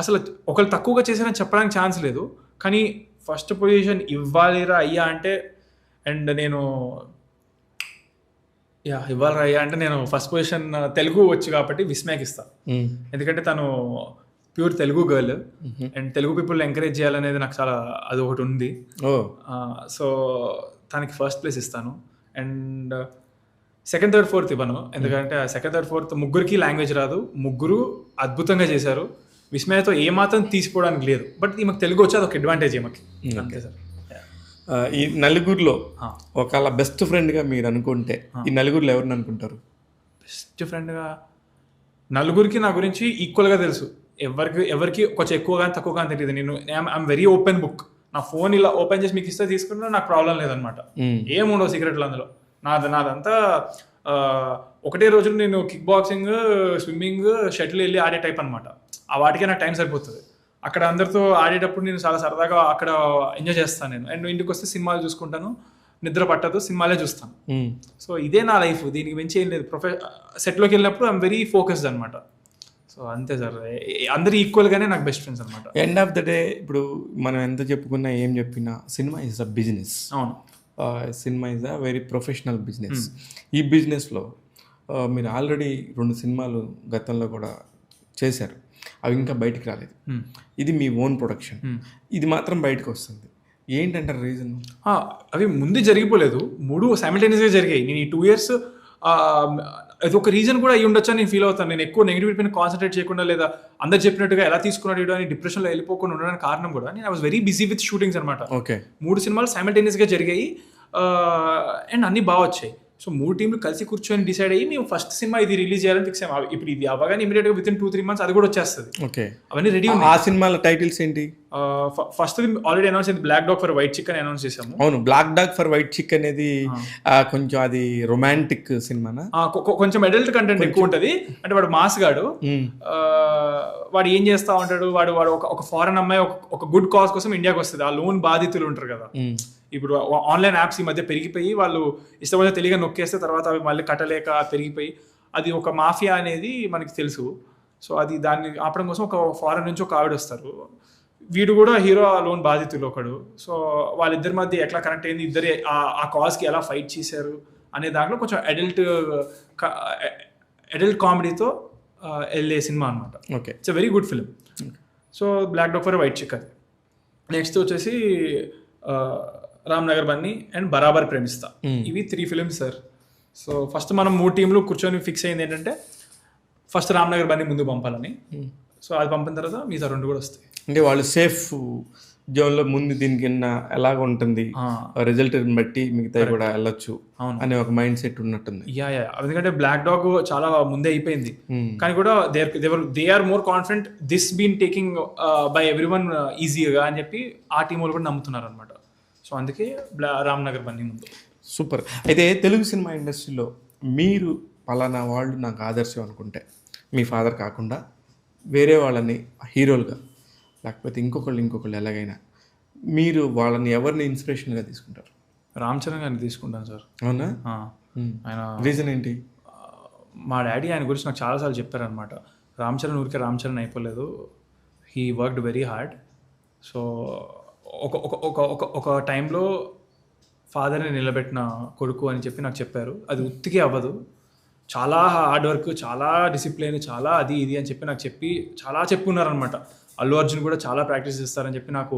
అసలు ఒకళ్ళు తక్కువగా చేశారని చెప్పడానికి ఛాన్స్ లేదు. కానీ ఫస్ట్ పొజిషన్ ఇవ్వాలిరా అయ్యా అంటే, అండ్ నేను ఇవ్వాలిరా అయ్యా అంటే నేను ఫస్ట్ పొజిషన్ తెలుగు వచ్చు కాబట్టి విస్మయకి ఇస్తాను. ఎందుకంటే తను pure Telugu girl and Telugu people encourage చేయాలనేది నాకు చాలా అది ఒకటి ఉంది. సో తనకి ఫస్ట్ ప్లేస్ ఇస్తాను. అండ్ సెకండ్ థర్డ్ ఫోర్త్ ఇవ్వను, ఎందుకంటే సెకండ్ థర్డ్ ఫోర్త్ ముగ్గురికి లాంగ్వేజ్ రాదు, ముగ్గురు అద్భుతంగా చేశారు. విస్మయతో ఏమాత్రం తీసిపోవడానికి లేదు, బట్ ఈమెకు తెలుగు వచ్చి అదొక అడ్వాంటేజ్ ఈమెకి, అంతే సార్. ఈ నలుగురిలో ఒకవేళ బెస్ట్ ఫ్రెండ్గా మీరు అనుకుంటే ఈ నలుగురిలో ఎవరిని అనుకుంటారు? బెస్ట్ ఫ్రెండ్గా నలుగురికి నా గురించి ఈక్వల్గా తెలుసు. ఎవరికి కొంచెం ఎక్కువ కానీ తక్కువ కానీ తెలియదు. నేను ఐఎమ్ వెరీ ఓపెన్ బుక్. నా ఫోన్ ఇలా ఓపెన్ చేసి మీకు ఇస్తే తీసుకున్నా నాకు ప్రాబ్లం లేదనమాట. ఏముండవు సీక్రెట్లు అందులో. నాదంతా ఒకటే రోజు నేను కిక్ బాక్సింగ్, స్విమ్మింగ్, షటిల్ వెళ్ళి ఆడే టైప్ అనమాట. ఆ వాటికే నాకు టైం సరిపోతుంది. అక్కడ అందరితో ఆడేటప్పుడు నేను చాలా సరదాగా అక్కడ ఎంజాయ్ చేస్తాను నేను. అండ్ ఇంటికి వస్తే సినిమాలు చూసుకుంటాను, నిద్ర పట్టదు, సినిమాలే చూస్తాను. సో ఇదే నా లైఫ్, దీనికి మించి ఏం లేదు. సెట్లోకి వెళ్ళినప్పుడు ఐఎమ్ వెరీ ఫోకస్డ్ అనమాట. సో అంతే సార్, అందరు ఈక్వల్గానే నాకు బెస్ట్ ఫ్రెండ్స్ అనమాట. ఎండ్ ఆఫ్ ద డే ఇప్పుడు మనం ఎంత చెప్పుకున్నా ఏం చెప్పినా సినిమా ఈజ్ అ బిజినెస్. అవును, cinema is a very professional business. ఈ బిజినెస్లో మీరు ఆల్రెడీ 2 సినిమాలు గతంలో కూడా చేశారు, అవి ఇంకా బయటకు రాలేదు. ఇది మీ ఓన్ ప్రొడక్షన్, ఇది మాత్రం బయటకు వస్తుంది. ఏంటంటారు రీజన్? అవి ముందు జరిగిపోలేదు, 3 సైమల్టేనియస్గా జరిగాయి. నేను ఈ 2 years అది ఒక రీజన్ కూడా అయ్యి ఉండొచ్చు అని నేను ఫీల్ అవుతాను. నేను ఎక్కువ నెగిటివిటీ పైన కాన్సన్ట్రేట్ చేయకుండా, లేదా అందరు చెప్పినట్టుగా ఎలా తీసుకున్నాడు అని డిప్రెషన్లో వెళ్ళిపోకుండా ఉండడానికి కారణం కూడా నేను I was very busy with shootings అనమాట. ఓకే, 3 సినిమాలు సైమల్టేనియస్గా జరిగాయి అండ్ అన్నీ బాగా వచ్చాయి. సో 3 టీంలు కలిసి కూర్చొని డిసైడ్ అయ్యి మేము ఫస్ట్ సినిమా ఇది రిలీజ్ చేయాలని ఫిక్స్ అయ్యాం. ఇప్పుడు ఇది అవ్వగానే ఇమీడియట్గా విత్ ఇన్ 2-3 months అది కూడా వచ్చేస్తుంది. ఓకే, అవన్నీ రెడీ ఉన్నాయి. ఆ సినిమాల టైటిల్స్ ఏంటి? ఫస్ట్ ఆల్రెడీ అనౌన్స్ అయింది, బ్లాక్ డాగ్ ఫర్ వైట్ చిక్ అని అనౌన్స్ చేసాము. అవును, బ్లాక్ డాగ్ ఫర్ వైట్ చిక్ అనేది కొంచెం అది రొమాంటిక్ సినిమానా? కొంచెం అడల్ట్ కంటెంట్ ఎక్కువ ఉంటుంది. అంటే వాడు మాస్ గాడు, వాడు ఏం చేస్తా ఉంటాడు, వాడు వాడు ఒక ఫారెన్ అమ్మాయి ఒక గుడ్ కాజ్ కోసం ఇండియాకి వస్తుంది. ఆ లోన్ బాధితులు ఉంటారు కదా, ఇప్పుడు ఆన్లైన్ యాప్స్ ఈ మధ్య పెరిగిపోయి వాళ్ళు ఇష్టమైన తెలియగా నొక్కేస్తే తర్వాత అవి మళ్ళీ కట్టలేక పెరిగిపోయి అది ఒక మాఫియా అనేది మనకి తెలుసు. సో అది దాన్ని ఆపడం కోసం ఒక ఫారెన్ నుంచి ఒక ఆవిడ వస్తారు. వీడు కూడా హీరో లోన్ బాధితులు ఒకడు. సో వాళ్ళిద్దరి మధ్య ఎట్లా కనెక్ట్ అయింది, ఇద్దరు ఆ కాజ్కి ఎలా ఫైట్ చేశారు అనే దాంట్లో కొంచెం అడల్ట్ కామెడీతో వెళ్ళే సినిమా అనమాట. Okay, it's very good film. So black dog for white chick అది. నెక్స్ట్ వచ్చేసి రామ్ నగర్ బన్నీ అండ్ బరాబర్ ప్రేమిస్తా. ఇవి 3 ఫిలిమ్స్ సార్. సో ఫస్ట్ మనం 3 టీంలు కూర్చొని ఫిక్స్ అయింది ఏంటంటే ఫస్ట్ రామ్ నగర్ బన్నీ ముందు పంపాలని. సో అది పంపిన తర్వాత మిగతా 2 కూడా వస్తాయి. అంటే వాళ్ళు సేఫ్ జోన్లో ముందు దీనికి ఎలాగ ఉంటుంది, రిజల్ట్ బట్టి మిగతా కూడా వెళ్ళొచ్చు అనే ఒక మైండ్ సెట్ ఉన్నట్టుంది. ఎందుకంటే బ్లాక్ డాగ్ చాలా ముందే అయిపోయింది, కానీ కూడా they are more confident this been taking by everyone ఈజీగా అని చెప్పి ఆ టీం వాళ్ళు కూడా నమ్ముతున్నారు అనమాట. సో అందుకే రామ్ నగర్ బన్నీ ముందు. సూపర్. అయితే తెలుగు సినిమా ఇండస్ట్రీలో మీరు పలానా వాళ్ళు నాకు ఆదర్శం అనుకుంటే, మీ ఫాదర్ కాకుండా వేరే వాళ్ళని హీరోలుగా లేకపోతే ఇంకొకళ్ళు ఎలాగైనా మీరు వాళ్ళని ఎవరిని ఇన్స్పిరేషన్గా తీసుకుంటారు? రామ్ చరణ్ గారిని తీసుకుంటాను సార్. అవునా? ఆయన రీజన్ ఏంటి? మా డాడీ ఆయన గురించి నాకు చాలాసార్లు చెప్పారనమాట. రామ్ చరణ్ ఊరికే రామ్ చరణ్ అయిపోలేదు, he worked very hard. So ఒక టైంలో ఫాదర్ని నిలబెట్టిన కొడుకు అని చెప్పి నాకు చెప్పారు. అది ఉత్తికే అవ్వదు, చాలా హార్డ్ వర్క్, చాలా డిసిప్లిన్, చాలా అది ఇది అని చెప్పి నాకు చాలా చెప్పున్నారనమాట. అల్లు అర్జున్ కూడా చాలా ప్రాక్టీస్ చేస్తారని చెప్పి నాకు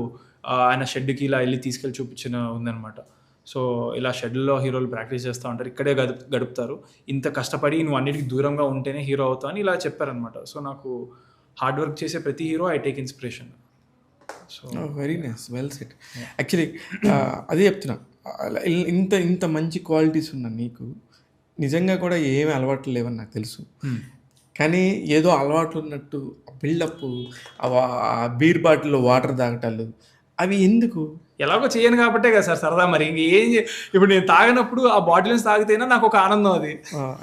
ఆయన షెడ్కి ఇలా వెళ్ళి తీసుకెళ్ళి చూపించిన ఉందనమాట. సో ఇలా షెడ్లో హీరోలు ప్రాక్టీస్ చేస్తూ ఉంటారు, ఇక్కడే గడుపుతారు, ఇంత కష్టపడి నువ్వు అన్నిటికీ దూరంగా ఉంటేనే హీరో అవుతావు అని ఇలా చెప్పారనమాట. సో నాకు హార్డ్ వర్క్ చేసే ప్రతి hero I take inspiration. So very nice, well set. Actually అదే చెప్తున్నా, ఇంత మంచి క్వాలిటీస్ ఉన్న నీకు నిజంగా కూడా ఏమీ అలవాట్లు లేవని నాకు తెలుసు. కానీ ఏదో అలవాట్లు ఉన్నట్టు బిల్డప్, బీర్ బాటిల్లో వాటర్ తాగటాలు అవి ఎందుకు? ఎలాగో చేయను కాబట్టే కదా సార్ సరదా. మరి ఇప్పుడు నేను తాగినప్పుడు ఆ బాటిల్స్ తాగితేనే నాకు ఒక ఆనందం. అది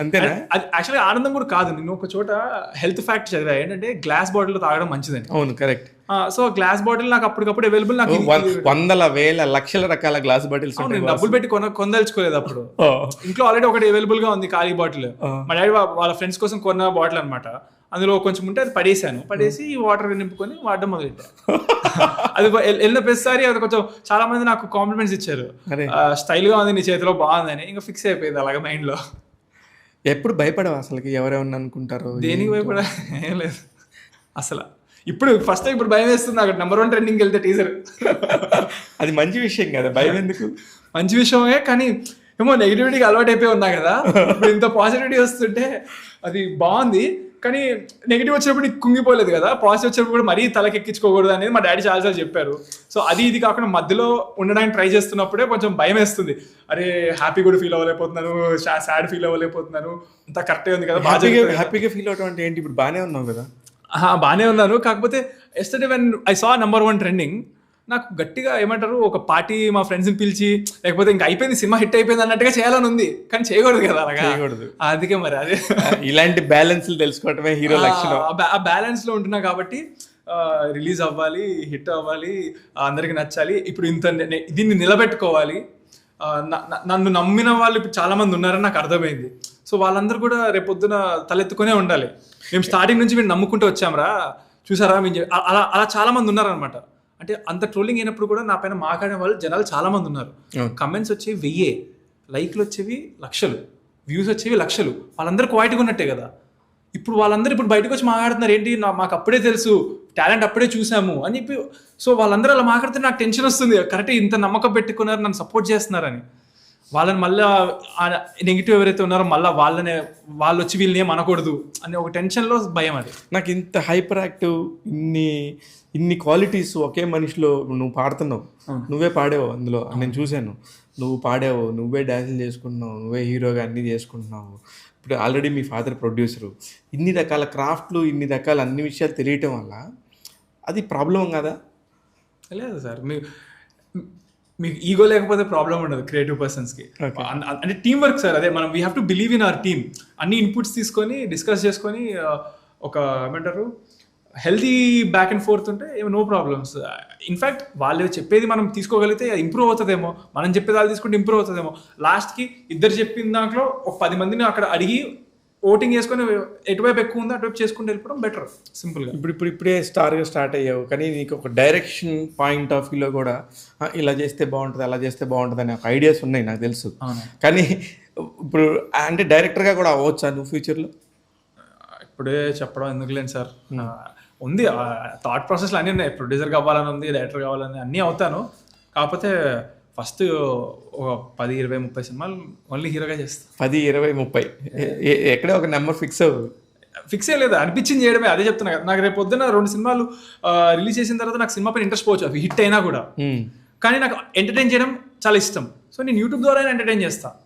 అంతేనా? అది యాక్చువల్గా ఆనందం కూడా కాదు. నేను ఒక చోట హెల్త్ ఫ్యాక్ట్ చదివా ఏంటంటే గ్లాస్ బాటిల్ తాగడం మంచిదని. అవును, కరెక్ట్. సో గ్లాస్ బాటిల్ నాకు అప్పటికప్పుడు అవైలబుల్, నాకు వందల వేల లక్షల రకాల గ్లాస్ బాటిల్స్ డబ్బులు పెట్టి కొనదలుచుకోలేదు అప్పుడు. ఇంట్లో ఆల్రెడీ ఒకటి అవైలబుల్ గా ఉంది ఖాళీ బాటిల్. మా డాడీ వాళ్ళ ఫ్రెండ్స్ కోసం కొన్న బాటిల్ అనమాట. అందులో కొంచెం ఉంటే అది పడేసి వాటర్ నింపుకొని వాడడం మొదలెట్టాను. అది వెళ్ళిన ప్రతిసారి అది కొంచెం చాలా మంది నాకు కాంప్లిమెంట్స్ ఇచ్చారు, స్టైల్ గా ఉంది నీ చేతిలో, బాగుందని. ఇంకా ఫిక్స్ అయిపోయింది అలాగే మైండ్ లో. ఎప్పుడు భయపడవు అసలు? ఎవరేమన్నా అనుకుంటారు? దేనికి భయపడ ఏం లేదు అసలు. ఇప్పుడు ఫస్ట్ టైం ఇప్పుడు భయం వేస్తుంది. అక్కడ నెంబర్ 1 ట్రెండింగ్కి వెళ్తే టీజర్. అది మంచి విషయం కదా, భయం ఎందుకు? మంచి విషయమే, కానీ ఏమో నెగిటివిటీకి అలవాటు అయిపోయి ఉన్నా కదా. ఇప్పుడు ఇంత పాజిటివిటీ వస్తుంటే అది బాగుంది, కానీ నెగిటివ్ వచ్చినప్పుడు నీకు కుంగిపోలేదు కదా. పాజిటివ్ వచ్చినప్పుడు కూడా మరీ తలకెక్కించుకోకూడదు అనేది మా డాడీ చాలాసార్లు చెప్పారు. సో అది ఇది కాకుండా మధ్యలో ఉండడానికి ట్రై చేస్తున్నప్పుడే కొంచెం భయం వేస్తుంది. అరే హ్యాపీ కూడా ఫీల్ అవ్వలేకపోతున్నాను, సాడ్ ఫీల్ అవ్వలేకపోతున్నాను, అంత కరెక్టే ఉంది కదా. హ్యాపీగా ఫీల్ అవడం అంటే ఏంటి? ఇప్పుడు బాగానే ఉన్నావు కదా. బాగానే ఉన్నాను, కాకపోతే yesterday when I saw number 1 trending నాకు గట్టిగా ఏమంటారు, ఒక పార్టీ మా ఫ్రెండ్స్ని పిలిచి లేకపోతే ఇంకా అయిపోయింది సినిమా హిట్ అయిపోయింది అన్నట్టుగా చేయాలని ఉంది, కానీ చేయకూడదు కదా అలాగా. అందుకే మరి అదే ఇలాంటి బ్యాలెన్స్ తెలుసుకోవటమే హీరో లక్షణం. ఆ బ్యాలెన్స్ లో ఉంటున్నా కాబట్టి రిలీజ్ అవ్వాలి, హిట్ అవ్వాలి, అందరికి నచ్చాలి, ఇప్పుడు దీన్ని నిలబెట్టుకోవాలి. నన్ను నమ్మిన వాళ్ళు ఇప్పుడు చాలా మంది ఉన్నారని నాకు అర్థమైంది. సో వాళ్ళందరూ కూడా రేపొద్దున తలెత్తుకునే ఉండాలి. మేము స్టార్టింగ్ నుంచి మీరు నమ్ముకుంటూ వచ్చాంరా, చూసారా మేము అలా చాలా మంది ఉన్నారనమాట. అంటే అంత ట్రోలింగ్ అయినప్పుడు కూడా నా పైన మాట్లాడే వాళ్ళు జనాలు చాలా మంది ఉన్నారు. కమెంట్స్ వచ్చేవి 1000, లైక్లు వచ్చేవి 1,00,000, వ్యూస్ వచ్చేవి 1,00,000. వాళ్ళందరూ క్వాలిటీగా ఉన్నట్టే కదా. ఇప్పుడు వాళ్ళందరూ ఇప్పుడు బయటకు వచ్చి మాట్లాడుతున్నారు ఏంటి, మాకు అప్పుడే తెలుసు, టాలెంట్ అప్పుడే చూసాము అని చెప్పి. సో వాళ్ళందరూ అలా మాట్లాడితే నాకు టెన్షన్ వస్తుంది. కరెక్ట్, ఇంత నమ్మకం పెట్టుకున్నారు, నన్ను సపోర్ట్ చేస్తున్నారని. వాళ్ళని మళ్ళీ నెగిటివ్ ఎవరైతే ఉన్నారో మళ్ళీ వాళ్ళు వచ్చి వీళ్ళని ఏం అనకూడదు అనే ఒక టెన్షన్లో భయం అది. నాకు ఇంత హైపర్ యాక్టివ్ ఇన్ని క్వాలిటీస్ ఒకే మనిషిలో నువ్వు పాడుతున్నావు, నువ్వే పాడావు అందులో నేను చూశాను. నువ్వు పాడావు, నువ్వే డ్యాన్సులు చేసుకుంటున్నావు, నువ్వే హీరోగా అన్నీ చేసుకుంటున్నావు. ఇప్పుడు ఆల్రెడీ మీ ఫాదర్ ప్రొడ్యూసరు. ఇన్ని రకాల క్రాఫ్ట్లు, ఇన్ని రకాల అన్ని విషయాలు తెలియటం వల్ల అది ప్రాబ్లం కదా? లేదు సార్, మీకు ఈగో లేకపోతే ప్రాబ్లం ఉండదు క్రియేటివ్ పర్సన్స్కి. అంటే టీం వర్క్ సార్, అదే మనం we have to believe in our team. అన్ని ఇన్పుట్స్ తీసుకొని డిస్కస్ చేసుకొని ఒక ఏమంటారు హెల్తీ బ్యాక్ అండ్ ఫోర్త్ ఉంటే నో ప్రాబ్లమ్స్. ఇన్ఫ్యాక్ట్ వాళ్ళు చెప్పేది మనం తీసుకోగలిగితే ఇంప్రూవ్ అవుతుందేమో, మనం చెప్పేది వాళ్ళు తీసుకుంటే ఇంప్రూవ్ అవుతుందేమో. లాస్ట్కి ఇద్దరు చెప్పిన దాంట్లో ఒక 10 మందిని అక్కడ అడిగి ఓటింగ్ చేసుకొని ఎటువైపు ఎక్కువ ఉందో అటువైపు చేసుకుంటూ వెళ్ళిపోవడం బెటర్ సింపుల్గా. ఇప్పుడే స్టార్ట్ అయ్యావు, కానీ నీకు ఒక డైరెక్షన్ పాయింట్ ఆఫ్ వ్యూలో కూడా ఇలా చేస్తే బాగుంటుంది, అలా చేస్తే బాగుంటుంది అనే ఒక ఐడియాస్ ఉన్నాయి నాకు తెలుసు. కానీ ఇప్పుడు అంటే డైరెక్టర్గా కూడా అవ్వచ్చా నువ్వు ఫ్యూచర్లో? ఇప్పుడే చెప్పడం ఎందుకులేండి సార్, ఉంది థాట్ ప్రాసెస్లో అన్నీ ఉన్నాయి. ప్రొడ్యూసర్ కావాలని ఉంది, డైరెక్టర్ కావాలని అన్నీ అవుతాను. కాకపోతే ఫస్ట్ ఒక 10, 20, 30 సినిమాలు ఓన్లీ హీరోగా చేస్తాను. 10, 20, 30 ఎక్కడే ఒక నెంబర్ ఫిక్స్ ఏ లేదు, అనిపించింది చేయడమే. అదే చెప్తున్నా కదా, నాకు రేపు పొద్దున్న 2 సినిమాలు రిలీజ్ చేసిన తర్వాత నాకు సినిమా పైన ఇంట్రెస్ట్ పోవచ్చు, అవి హిట్ అయినా కూడా. కానీ నాకు ఎంటర్టైన్ చేయడం చాలా ఇష్టం. సో నేను యూట్యూబ్ ద్వారా ఎంటర్టైన్ చేస్తాను,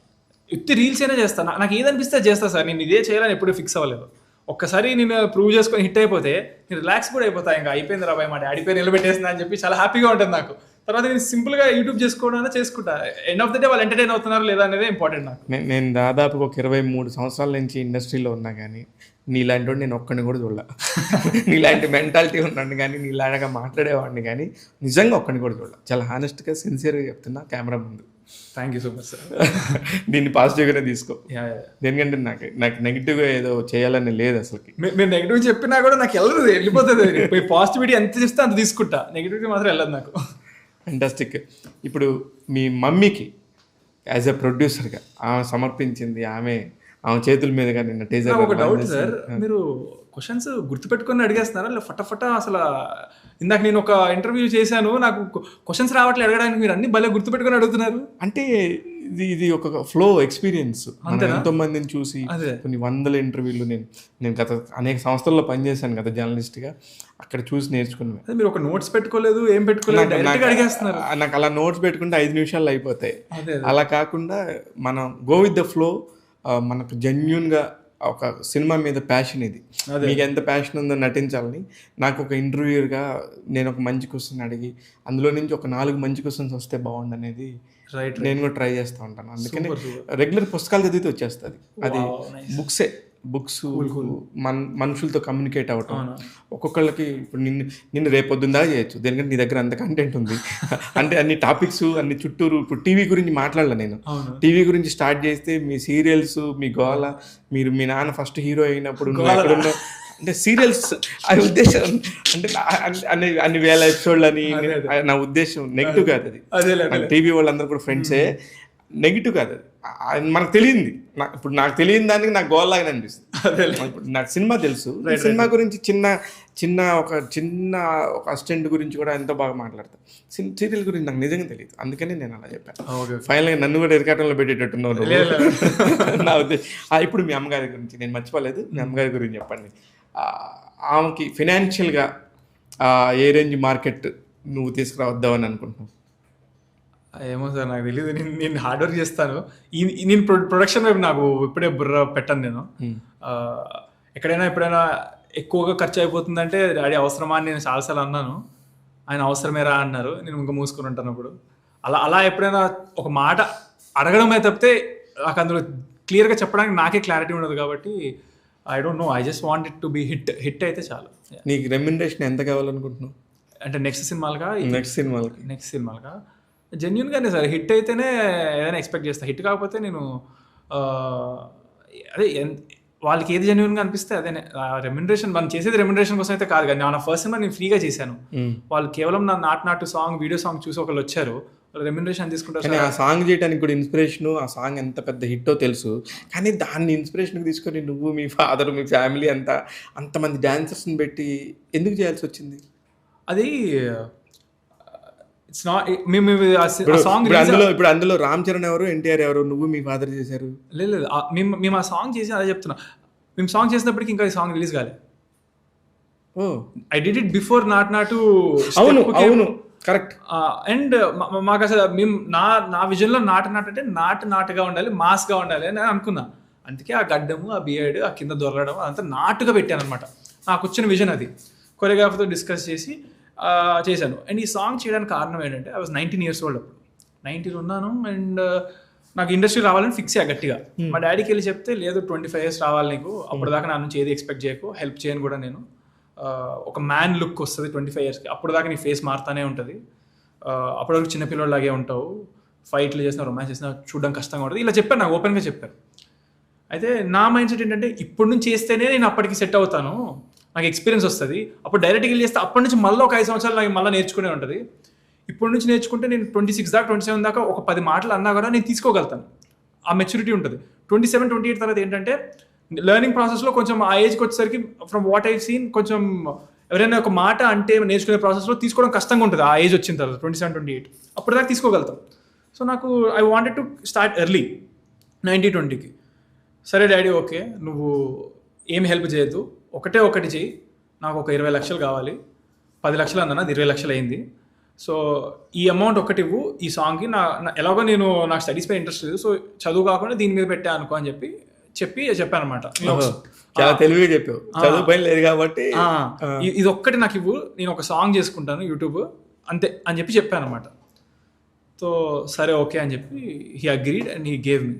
ఉత్తి రీల్స్ అయినా చేస్తాను. నాకు ఏదనిపిస్తే చేస్తా సార్, నేను ఇదే చేయాలని ఎప్పుడూ ఫిక్స్ అవ్వలేదు. ఒక్కసారి నేను ప్రూవ్ చేసుకొని హిట్ అయిపోతే నేను రిలాక్స్ కూడా అయిపోతా. ఇంకా అయిపోయింది రాబాయ్ మాట, ఆడిపోయి నిలబెట్టేసింది అని చెప్పి చాలా హ్యాపీగా ఉంటుంది నాకు. తర్వాత నేను సింపుల్గా యూట్యూబ్ చేసుకోవడం చేసుకుంటా. ఎండ్ ఆఫ్ ద డే వాళ్ళు ఎంటర్టైన్ అవుతున్నారు లేదా అనేది ఇంపార్టెంట్ నాకు. నేను దాదాపు ఒక 23 సంవత్సరాల నుంచి ఇండస్ట్రీలో ఉన్నా, కానీ నీలాంటి వాడు నేను ఒక్కడిని కూడా చూడాల. నీలాంటి మెంటాలిటీ ఉన్నాను కానీ, నీలాగా మాట్లాడేవాడిని కానీ నిజంగా ఒక్కడిని కూడా చూడాల. చాలా హానెస్ట్గా సిన్సియర్గా చెప్తున్నా కెమెరా ముందు. Thank you so much sir. దీన్ని పాజిటివ్గానే తీసుకో, ఎందుకంటే నాకు నెగిటివ్గా ఏదో చేయాలని లేదు అసలుకి. మీరు నెగిటివ్ చెప్పినా కూడా నాకు వెళ్ళిపోతుంది. పాజిటివిటీ ఎంత చేస్తే అంత తీసుకుంటా, నెగిటివిటీ మాత్రం వెళ్ళదు నాకు. ఫెంటాస్టిక్. ఇప్పుడు మీ మమ్మీకి యాజ్ ఎ ప్రొడ్యూసర్గా ఆమె సమర్పించింది, ఆమె చేతుల మీదుగా నిన్న టీజర్. ఒక డౌట్ సార్, మీరు క్వశ్చన్స్ గుర్తుపెట్టుకొని అడిగేస్తున్నారా లేదా ఫటాఫట? అసలు ఇందాక నేను ఒక ఇంటర్వ్యూ చేశాను, నాకు క్వశ్చన్స్ రావట్లేదు అడగడానికి, మీరు అన్ని భలే గుర్తుపెట్టుకొని అడుగుతున్నారు. అంటే ఇది ఒక ఫ్లో ఎక్స్పీరియన్స్. ఎంతో మందిని చూసి కొన్ని వందల ఇంటర్వ్యూలు నేను గత అనేక సంవత్సరాల్లో పనిచేశాను కదా జర్నలిస్ట్గా, అక్కడ చూసి నేర్చుకున్నాను. మీరు ఒక నోట్స్ పెట్టుకోలేదు, ఏం పెట్టుకోలేదు, అడిగేస్తున్నారు. నాకు అలా నోట్స్ పెట్టుకుంటే 5 నిమిషాల్లో అయిపోతాయి. అలా కాకుండా మనం గో విత్ ద ఫ్లో. మనకు జెన్యున్గా ఒక సినిమా మీద ప్యాషన్, ఇది మీకు ఎంత ప్యాషన్ ఉందో నటించాలని. నాకు ఒక ఇంటర్వ్యూగా నేను ఒక మంచి క్వశ్చన్ అడిగి అందులో నుంచి ఒక 4 మంచి క్వశ్చన్స్ వస్తే బాగుండు అనేది నేను కూడా ట్రై చేస్తూ ఉంటాను. అందుకని రెగ్యులర్ పుస్తకాలు చదివితే వచ్చేస్తుంది. అది బుక్స్ మనుషులతో కమ్యూనికేట్ అవ్వటం. ఒక్కొక్కళ్ళకి ఇప్పుడు నిన్ను రేపొద్దుందా చేయొచ్చు, దేనికంటే నీ దగ్గర అంత కంటెంట్ ఉంది. అంటే అన్ని టాపిక్స్ అన్ని చుట్టూరు. ఇప్పుడు టీవీ గురించి మాట్లాడలే నేను. టీవీ గురించి స్టార్ట్ చేస్తే మీ సీరియల్స్, మీ గోల, మీ నాన్న ఫస్ట్ హీరో అయినప్పుడు అంటే సీరియల్స్ ఆ ఉద్దేశం. అంటే అన్ని వేల ఎపిసోడ్లు అని నా ఉద్దేశం. నెగిటివ్ కాదు అది. టీవీ వాళ్ళందరూ కూడా ఫ్రెండ్సే, నెగిటివ్ కాదు అది. మనకు తెలియంది, ఇప్పుడు నాకు తెలియని దానికి నాకు గోల్లాగానే అనిపిస్తుంది. ఇప్పుడు నాకు సినిమా తెలుసు, సినిమా గురించి చిన్న ఒక అసిస్టెంట్ గురించి కూడా ఎంతో బాగా మాట్లాడతాను. సీరియల్ గురించి నాకు నిజంగా తెలియదు, అందుకని నేను అలా చెప్పాను. ఫైనల్గా నన్ను కూడా ఎరకాటంలో పెట్టేటట్టున్నాను నా ఉద్దేశం. ఇప్పుడు మీ అమ్మగారి గురించి నేను మర్చిపోలేదు, మీ అమ్మగారి గురించి చెప్పండి. ఆమెకి ఫినాన్షియల్గా ఏ రేంజ్ మార్కెట్ నువ్వు తీసుకురావద్దామని అనుకుంటున్నావు? ఏమో సార్, నాకు తెలియదు. నేను హార్డ్ వర్క్ చేస్తాను. నేను ప్రొడక్షన్ వైపు నాకు ఇప్పుడే బుర్ర పెట్టను నేను. ఎప్పుడైనా ఎక్కువగా ఖర్చు అయిపోతుందంటే డాడీ అవసరమా అని నేను చాలాసార్లు అన్నాను. ఆయన అవసరమేరా అన్నారు, నేను ఇంకా మూసుకుని ఉంటాను. అప్పుడు అలా ఎప్పుడైనా ఒక మాట అడగడమే తప్పితే నాకు అందులో క్లియర్గా చెప్పడానికి నాకే క్లారిటీ ఉండదు. కాబట్టి I don't know, I just want it to be hit అయితే చాలు. నీకు రెమ్యునరేషన్ ఎంత కావాలనుకుంటున్నావు? అంటే నెక్స్ట్ సినిమాలుగా జెన్యున్గానే సార్, హిట్ అయితేనే ఏదైనా ఎక్స్పెక్ట్ చేస్తాను. హిట్ కాకపోతే నేను అదే వాళ్ళకి ఏది జెన్యున్గా అనిపిస్తే అదే. రెమ్యునరేషన్ మనం చేసేది రెమ్యునరేషన్ కోసం అయితే కాదు, కానీ నా ఫస్ట్ సినిమా నేను ఫ్రీగా చేశాను. వాళ్ళు కేవలం నా నాటు సాంగ్, వీడియో సాంగ్ చూసి ఒకళ్ళు వచ్చారు, రెమ్యునరేషన్ తీసుకుంటారు. కానీ ఆ సాంగ్ చేయడానికి కూడా ఇన్స్పిరేషన్, ఆ సాంగ్ ఎంత పెద్ద హిట్టో తెలుసు, కానీ దాన్ని ఇన్స్పిరేషన్కి తీసుకొని నువ్వు, మీ ఫాదర్, మీ ఫ్యామిలీ అంతమంది డాన్సర్స్ని పెట్టి ఎందుకు చేయాల్సి వచ్చింది? అది ఇట్స్ నాట్ మేము సాంగ్ ఇప్పుడు అందులో రామ్ చరణ్ ఎవరు, ఎన్టీఆర్ ఎవరు, నువ్వు మీ ఫాదర్ చేశారు? లేదు మేము ఆ సాంగ్ చేసి అదే చెప్తున్నా, మేము సాంగ్ చేసినప్పటికి ఇంకా ఈ సాంగ్ రిలీజ్ కాలేదు. ఓ ఐ డిడ్ ఇట్ బిఫోర్ నాటు. అవును కరెక్ట్. అండ్ మాకు అసలు మేము నా విజన్లో నాటు అంటే నాటుగా ఉండాలి, మాస్గా ఉండాలి అని అనుకున్నా. అందుకే ఆ గడ్డము, ఆ బియర్డ్, ఆ కింద దొరలడం అదంతా నాటుగా పెట్టాను అనమాట. నాకు వచ్చిన విజన్ అది. కొరియోగ్రాఫర్తో డిస్కస్ చేసి చేశాను. అండ్ ఈ సాంగ్ చేయడానికి కారణం ఏంటంటే ఐ వాజ్ 19 years old అప్పుడు. 19 ఉన్నాను అండ్ నాకు ఇండస్ట్రీ రావాలని ఫిక్స్ అయ్యా గట్టిగా. మా డాడీకి వెళ్ళి చెప్తే లేదు 25 years రావాలి నీకు, అప్పటిదాకా నా నుంచి ఏది ఎక్స్పెక్ట్ చేయకు, హెల్ప్ చేయను కూడా నేను. ఒక మ్యాన్ లుక్ వస్తుంది 25 yearsకి, అప్పుడు దాకా నీ ఫేస్ మారుతానే ఉంటుంది, అప్పటి వరకు చిన్నపిల్లలాగే ఉంటావు, ఫైట్లు చేసినా రొమాన్స్ చేసినా చూడడం కష్టంగా ఉంటుంది, ఇలా చెప్పారు నాకు, ఓపెన్గా చెప్పారు. అయితే నా మైండ్ సెట్ ఏంటంటే ఇప్పుడు నుంచి చేస్తేనే నేను అప్పటికి సెట్ అవుతాను, నాకు ఎక్స్పీరియన్స్ వస్తుంది. అప్పుడు డైరెక్ట్గా వెళ్ళి చేస్తే అప్పటి నుంచి మళ్ళీ ఒక 5 సంవత్సరాలు నాకు మళ్ళీ నేర్చుకునే ఉంటుంది. ఇప్పుడు నుంచి నేర్చుకుంటే నేను 26 దాకా 27 దాకా ఒక 10 మాటలు అన్నా కూడా నేను తీసుకోగలుగుతాను, ఆ మెచ్యూరిటీ ఉంటుంది. 27, 28 తర్వాత ఏంటంటే లెర్నింగ్ ప్రాసెస్లో కొంచెం ఆ ఏజ్కి వచ్చేసరికి ఫ్రమ్ వాట్ ఐ సీన్ కొంచెం ఎవరైనా ఒక మాట అంటే నేర్చుకునే ప్రాసెస్లో తీసుకోవడం కష్టంగా ఉంటుంది. ఆ ఏజ్ వచ్చిన తర్వాత 27, 28 అప్పుడు దాకా తీసుకోగలుగుతాం. సో నాకు I wanted to start early 19-20కి. సరే డాడీ ఓకే, నువ్వు ఏం హెల్ప్ చేయొద్దు, ఒకటి చెయ్యి, నాకు ఒక 20 లక్షలు కావాలి. 10 లక్షలు అన్నా, అది 20 లక్షలు అయింది. సో ఈ అమౌంట్ ఒకటి ఇవ్వు ఈ సాంగ్కి, ఎలాగో నేను నాకు స్టడీస్ పై ఇంట్రెస్ట్ లేదు, సో చదువు కాకుండా దీని మీద పెట్టా అనుకో అని చెప్పాను అనమాట. చాలా తెలివిగా చెప్పావు, చదువు పైన లేదు కాబట్టి ఇది ఒక్కటి నాకు ఇవ్వు, నేను ఒక సాంగ్ చేసుకుంటాను యూట్యూబ్ అంతే అని చెప్పాను అనమాట. సో సరే ఓకే అని చెప్పి he agreed and he gave me.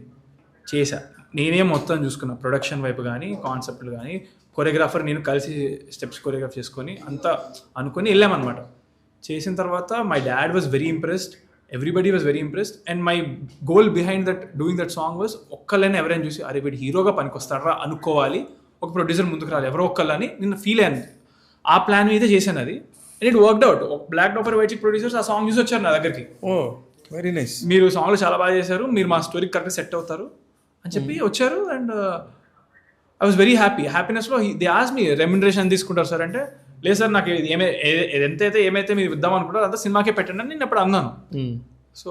చేశా, నేనే మొత్తం చూసుకున్నా, ప్రొడక్షన్ వైపు కానీ కాన్సెప్ట్లు కానీ, కొరియోగ్రాఫర్ నేను కలిసి స్టెప్స్ కొరియోగ్రాఫ్ చేసుకొని అంతా అనుకొని వెళ్ళామన్నమాట. చేసిన తర్వాత my dad was very impressed, everybody was very impressed. And my goal behind that doing that song was ఒక్కళ్ళని ఎవరైనా చూసి అరే వీడు హీరోగా పనికొస్తారా అనుకోవాలి, ఒక ప్రొడ్యూసర్ ముందుకు రాలి ఎవరో ఒక్కళ్ళని నిన్న ఫీల్ అయ్యాను. ఆ ప్లాన్ మీద చేశాను అది, and it worked out. Black dapper white chic producers ఆ సాంగ్ చూసి వచ్చారు నా దగ్గరికి. ఓ వెరీ నైస్, మీరు సాంగ్లో చాలా బాగా చేశారు, మీరు మా స్టోరీకి కరెక్ట్గా సెట్ అవుతారు అని చెప్పి వచ్చారు. అండ్ ఐ వాజ్ వెరీ హ్యాపీనెస్లో దే ఆస్ మీ రెమ్యునరేషన్ తీసుకుంటారు సార్ అంటే, లేదు సార్ నాకు ఏమైతే మీరు ఇద్దాం అనుకుంటారో అంతా సినిమాకే పెట్టండి అని నేను అప్పుడు అన్నాను. సో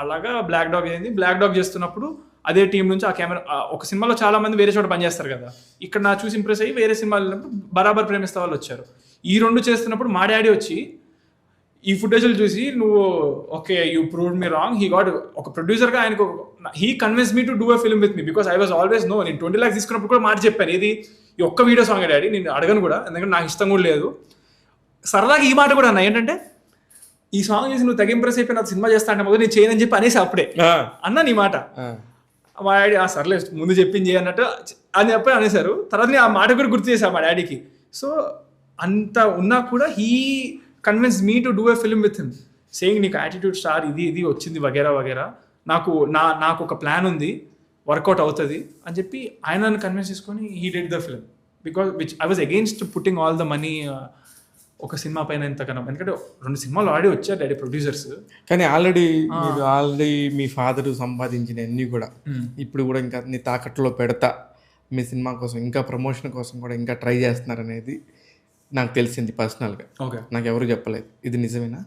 అలాగా బ్లాక్ డాగ్ అయింది. బ్లాక్ డాగ్ చేస్తున్నప్పుడు అదే టీం నుంచి ఆ కెమెరా, ఒక సినిమాలో చాలా మంది వేరే చోట పనిచేస్తారు కదా, ఇక్కడ నా చూసి ఇంప్రెస్ అయ్యి వేరే సినిమాలు వెళ్ళినప్పుడు బరాబర్ ప్రేమిస్తా వాళ్ళు వచ్చారు. ఈ 2 చేస్తున్నప్పుడు మా డాడీ వచ్చి ఈ ఫుటేజ్లు చూసి నువ్వు okay you proved me wrong, he got ఒక ప్రొడ్యూసర్గా ఆయనకు he convince me to do a film with me because I was always no. నేను 20 lakhs తీసుకున్నప్పుడు కూడా మాట చెప్పాను, ఇది ఈ ఒక్క వీడియో సాంగ్ డాడీ, నేను అడగను కూడా, ఎందుకంటే నాకు ఇష్టం కూడా లేదు. సరదాగా ఈ మాట కూడా అన్నా, ఏంటంటే ఈ సాంగ్ చేసి నువ్వు తెగ ఇంప్రెస్ అయిపోయి నాకు సినిమా చేస్తా అంటే మొదలు నేను చేయనని చెప్పి అనేసి అప్పుడే అన్నా నీ మాట. మా డాడీ సర్లే ముందు చెప్పింది అన్నట్టు అని చెప్పి అనేసారు. తర్వాత నేను ఆ మాట కూడా గుర్తు చేశాను మా డాడీకి. సో అంత ఉన్నా కూడా he convince me to do a film with him, saying నీకు యాటిట్యూడ్ స్టార్ ఇది వచ్చింది వగేరా వగేరా, నాకు ఒక ప్లాన్ ఉంది, వర్కౌట్ అవుతుంది అని చెప్పి ఆయన నన్ను కన్విన్స్ చేసుకొని he did the film. Because which I was against putting all the money ఒక సినిమా పైన ఎంతకన్నా, ఎందుకంటే 2 సినిమాలు ఆల్రెడీ వచ్చారు డాడీ ప్రొడ్యూసర్స్. కానీ ఆల్రెడీ మీ ఫాదర్ సంపాదించిన అన్నీ కూడా ఇప్పుడు కూడా ఇంకా అన్ని తాకట్లో పెడతా మీ సినిమా కోసం, ఇంకా ప్రమోషన్ కోసం కూడా ఇంకా ట్రై చేస్తున్నారు అనేది నాకు తెలిసింది పర్సనల్గా. ఓకే, నాకు ఎవరు చెప్పలేదు, ఇది నిజమేనా?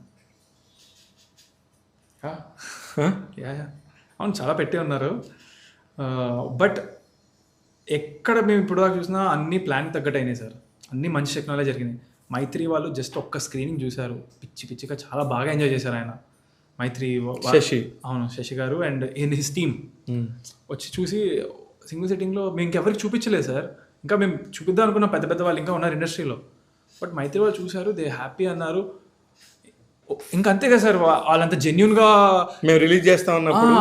అవును, చాలా పెట్టి ఉన్నారు. బట్ ఎక్కడ మేము ఇప్పుడు దాకా చూసినా అన్ని ప్లాన్ తగ్గట్టు అయినాయి సార్, అన్ని మంచి టెక్నాలజీ జరిగినాయి. మైత్రి వాళ్ళు జస్ట్ ఒక్క స్క్రీనింగ్ చూశారు, పిచ్చిగా చాలా బాగా ఎంజాయ్ చేశారు ఆయన. మైత్రి శశి, అవును శశి గారు అండ్ హిస్ టీమ్ వచ్చి చూసి సింగిల్ సెట్టింగ్లో మేము ఇంకెవరికి చూపించలేదు సార్, ఇంకా మేము చూపిద్దాం అనుకున్న పెద్ద వాళ్ళు ఇంకా ఉన్నారు ఇండస్ట్రీలో. బట్ మైత్రి వాళ్ళు చూశారు, దే హ్యాపీ అన్నారు. ఇంకా అంతే కదా సార్, వాళ్ళంత జెన్యున్గా మేము రిలీజ్ చేస్తా ఉన్నప్పుడు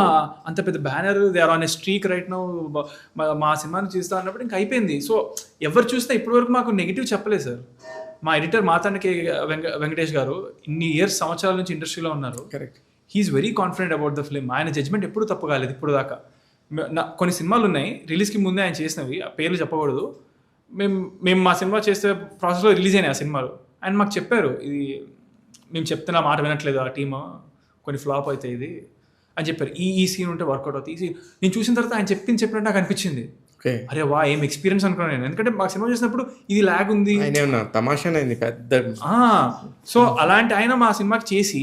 అంత పెద్ద banner, they are on a streak right now, మా సినిమాని చూస్తా అన్నప్పుడు ఇంకా అయిపోయింది. సో ఎవరు చూసినా ఇప్పటి వరకు మాకు నెగిటివ్ చెప్పలేదు సార్. మా ఎడిటర్ మాతాండకే వెంకటేష్ గారు ఇన్ని సంవత్సరాల నుంచి ఇండస్ట్రీలో ఉన్నారు. Correct, he's very confident about the film. ఆయన జడ్జ్మెంట్ ఎప్పుడు తప్పు కాలేదు ఇప్పుడు దాకా. కొన్ని సినిమాలు ఉన్నాయి రిలీజ్కి ముందే ఆయన చేసినవి, ఆ పేర్లు చెప్పకూడదు, మేము మా సినిమా చేసే ప్రాసెస్లో రిలీజ్ అయినాయి ఆ సినిమాలు. ఆయన మాకు చెప్పారు, ఇది మేము చెప్తున్నా మాట వినట్లేదు ఆ టీమ్, కొన్ని ఫ్లాప్ అవుతాయి ఇది అని చెప్పారు. ఈ సీన్ ఉంటే వర్కౌట్ అవుతాయి, ఈ సీన్ నేను చూసిన తర్వాత ఆయన చెప్పినట్టు నాకు అనిపించింది. అరే వా ఏం ఎక్స్పీరియన్స్ అనుకున్నాను నేను, ఎందుకంటే మాకు సినిమా చేసినప్పుడు ఇది ల్యాగ్ ఉంది, తమాషా పెద్ద. సో అలాంటి ఆయన మా సినిమాకి చేసి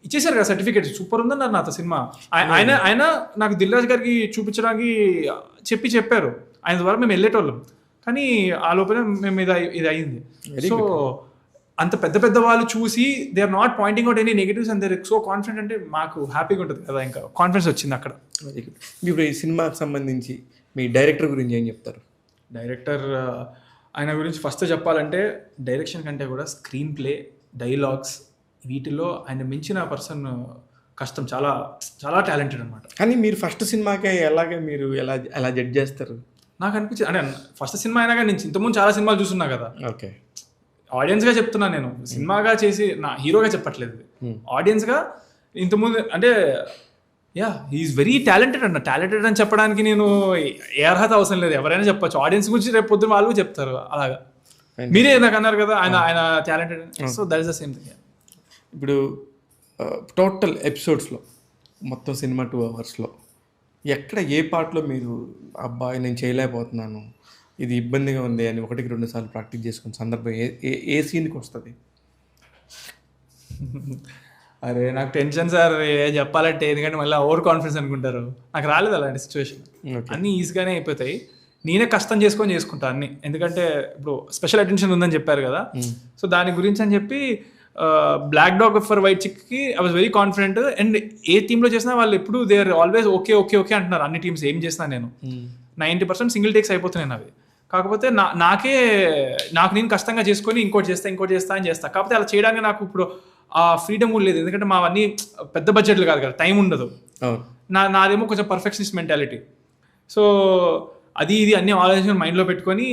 ఇచ్చేసారు కదా సర్టిఫికేట్, సూపర్ ఉందన్నారు నాతో సినిమా. ఆయన నాకు దిల్ రాజు గారికి చూపించడానికి చెప్పారు, ఆయన ద్వారా మేము వెళ్ళేటోళ్ళం. కానీ ఆ లోపల మేము ఇది అయింది. సో అంత పెద్ద పెద్ద వాళ్ళు చూసి they are not pointing out any negatives and they so confident, అంటే మాకు హ్యాపీగా ఉంటుంది కదా, ఇంకా కాన్ఫిడెన్స్ వచ్చింది అక్కడ. Very good. ఇప్పుడు ఈ సినిమాకి సంబంధించి మీ డైరెక్టర్ గురించి ఏం చెప్తారు? డైరెక్టర్ ఆయన గురించి ఫస్ట్ చెప్పాలంటే డైరెక్షన్ కంటే కూడా స్క్రీన్ ప్లే, డైలాగ్స్, వీటిలో ఆయన మించిన పర్సన్ కష్టం. చాలా చాలా టాలెంటెడ్ అనమాట. కానీ మీరు ఫస్ట్ సినిమాకే మీరు ఎలా జడ్జ్ చేస్తారు? నాకు అనిపించింది, అంటే ఫస్ట్ సినిమా అయినా కానీ నేను ఇంతకుముందు చాలా సినిమాలు చూస్తున్నా కదా, ఓకే, ఆడియన్స్గా చెప్తున్నా నేను, సినిమాగా చేసి నా హీరోగా చెప్పట్లేదు, ఆడియన్స్గా. ఇంతకుముందు అంటే హీఈస్ వెరీ టాలెంటెడ్ అన్న. టాలెంటెడ్ అని చెప్పడానికి నేను ఏ అర్హత అవసరం లేదు, ఎవరైనా చెప్పొచ్చు. ఆడియన్స్ గురించి రేపు పొద్దున వాళ్ళు చెప్తారు అలాగా. మీరే నాకు అన్నారు కదా ఆయన talented, so that is the same thing. ఇప్పుడు టోటల్ ఎపిసోడ్స్లో మొత్తం సినిమా 2 అవర్స్లో ఎక్కడ ఏ పార్ట్లో మీరు అబ్బాయి నేను చేయలేకపోతున్నాను, ఇది ఇబ్బందిగా ఉంది అని 1-2 సార్లు ప్రాక్టీస్ చేసుకున్న సందర్భం ఏ సీన్కి వస్తుంది? అరే నాకు టెన్షన్ సార్ ఏం చెప్పాలంటే, ఎందుకంటే మళ్ళీ ఓవర్ కాన్ఫిడెన్స్ అనుకుంటారు. నాకు రాలేదు అలాంటి సిచ్యువేషన్, అన్నీ ఈజీగానే అయిపోతాయి. నేనే కష్టం చేసుకుంటా అన్ని, ఎందుకంటే ఇప్పుడు స్పెషల్ అటెన్షన్ ఉందని చెప్పారు కదా, సో దాని గురించి అని చెప్పి బ్లాక్ డాగ్ ఫర్ వైట్ చిక్కి I was very confident. And ఏ టీంలో చేసినా వాళ్ళు ఎప్పుడు they are always okay okay okay అంటున్నారు. అన్ని టీమ్స్ ఏం చేసినా నేను 90% సింగిల్ టేక్స్ అయిపోతున్నాయి అవి. కాకపోతే నాకు నేను కష్టంగా చేసుకొని ఇంకోటి చేస్తా అని చేస్తా. కాకపోతే అలా చేయడానికి నాకు ఇప్పుడు ఆ ఫ్రీడమ్ కూడా లేదు, ఎందుకంటే మావన్నీ పెద్ద బడ్జెట్లు కాదు కదా, టైం ఉండదు. నాదేమో కొంచెం పర్ఫెక్షనిస్ట్ మెంటాలిటీ. సో అది ఇది అన్ని ఆలోచన మైండ్లో పెట్టుకొని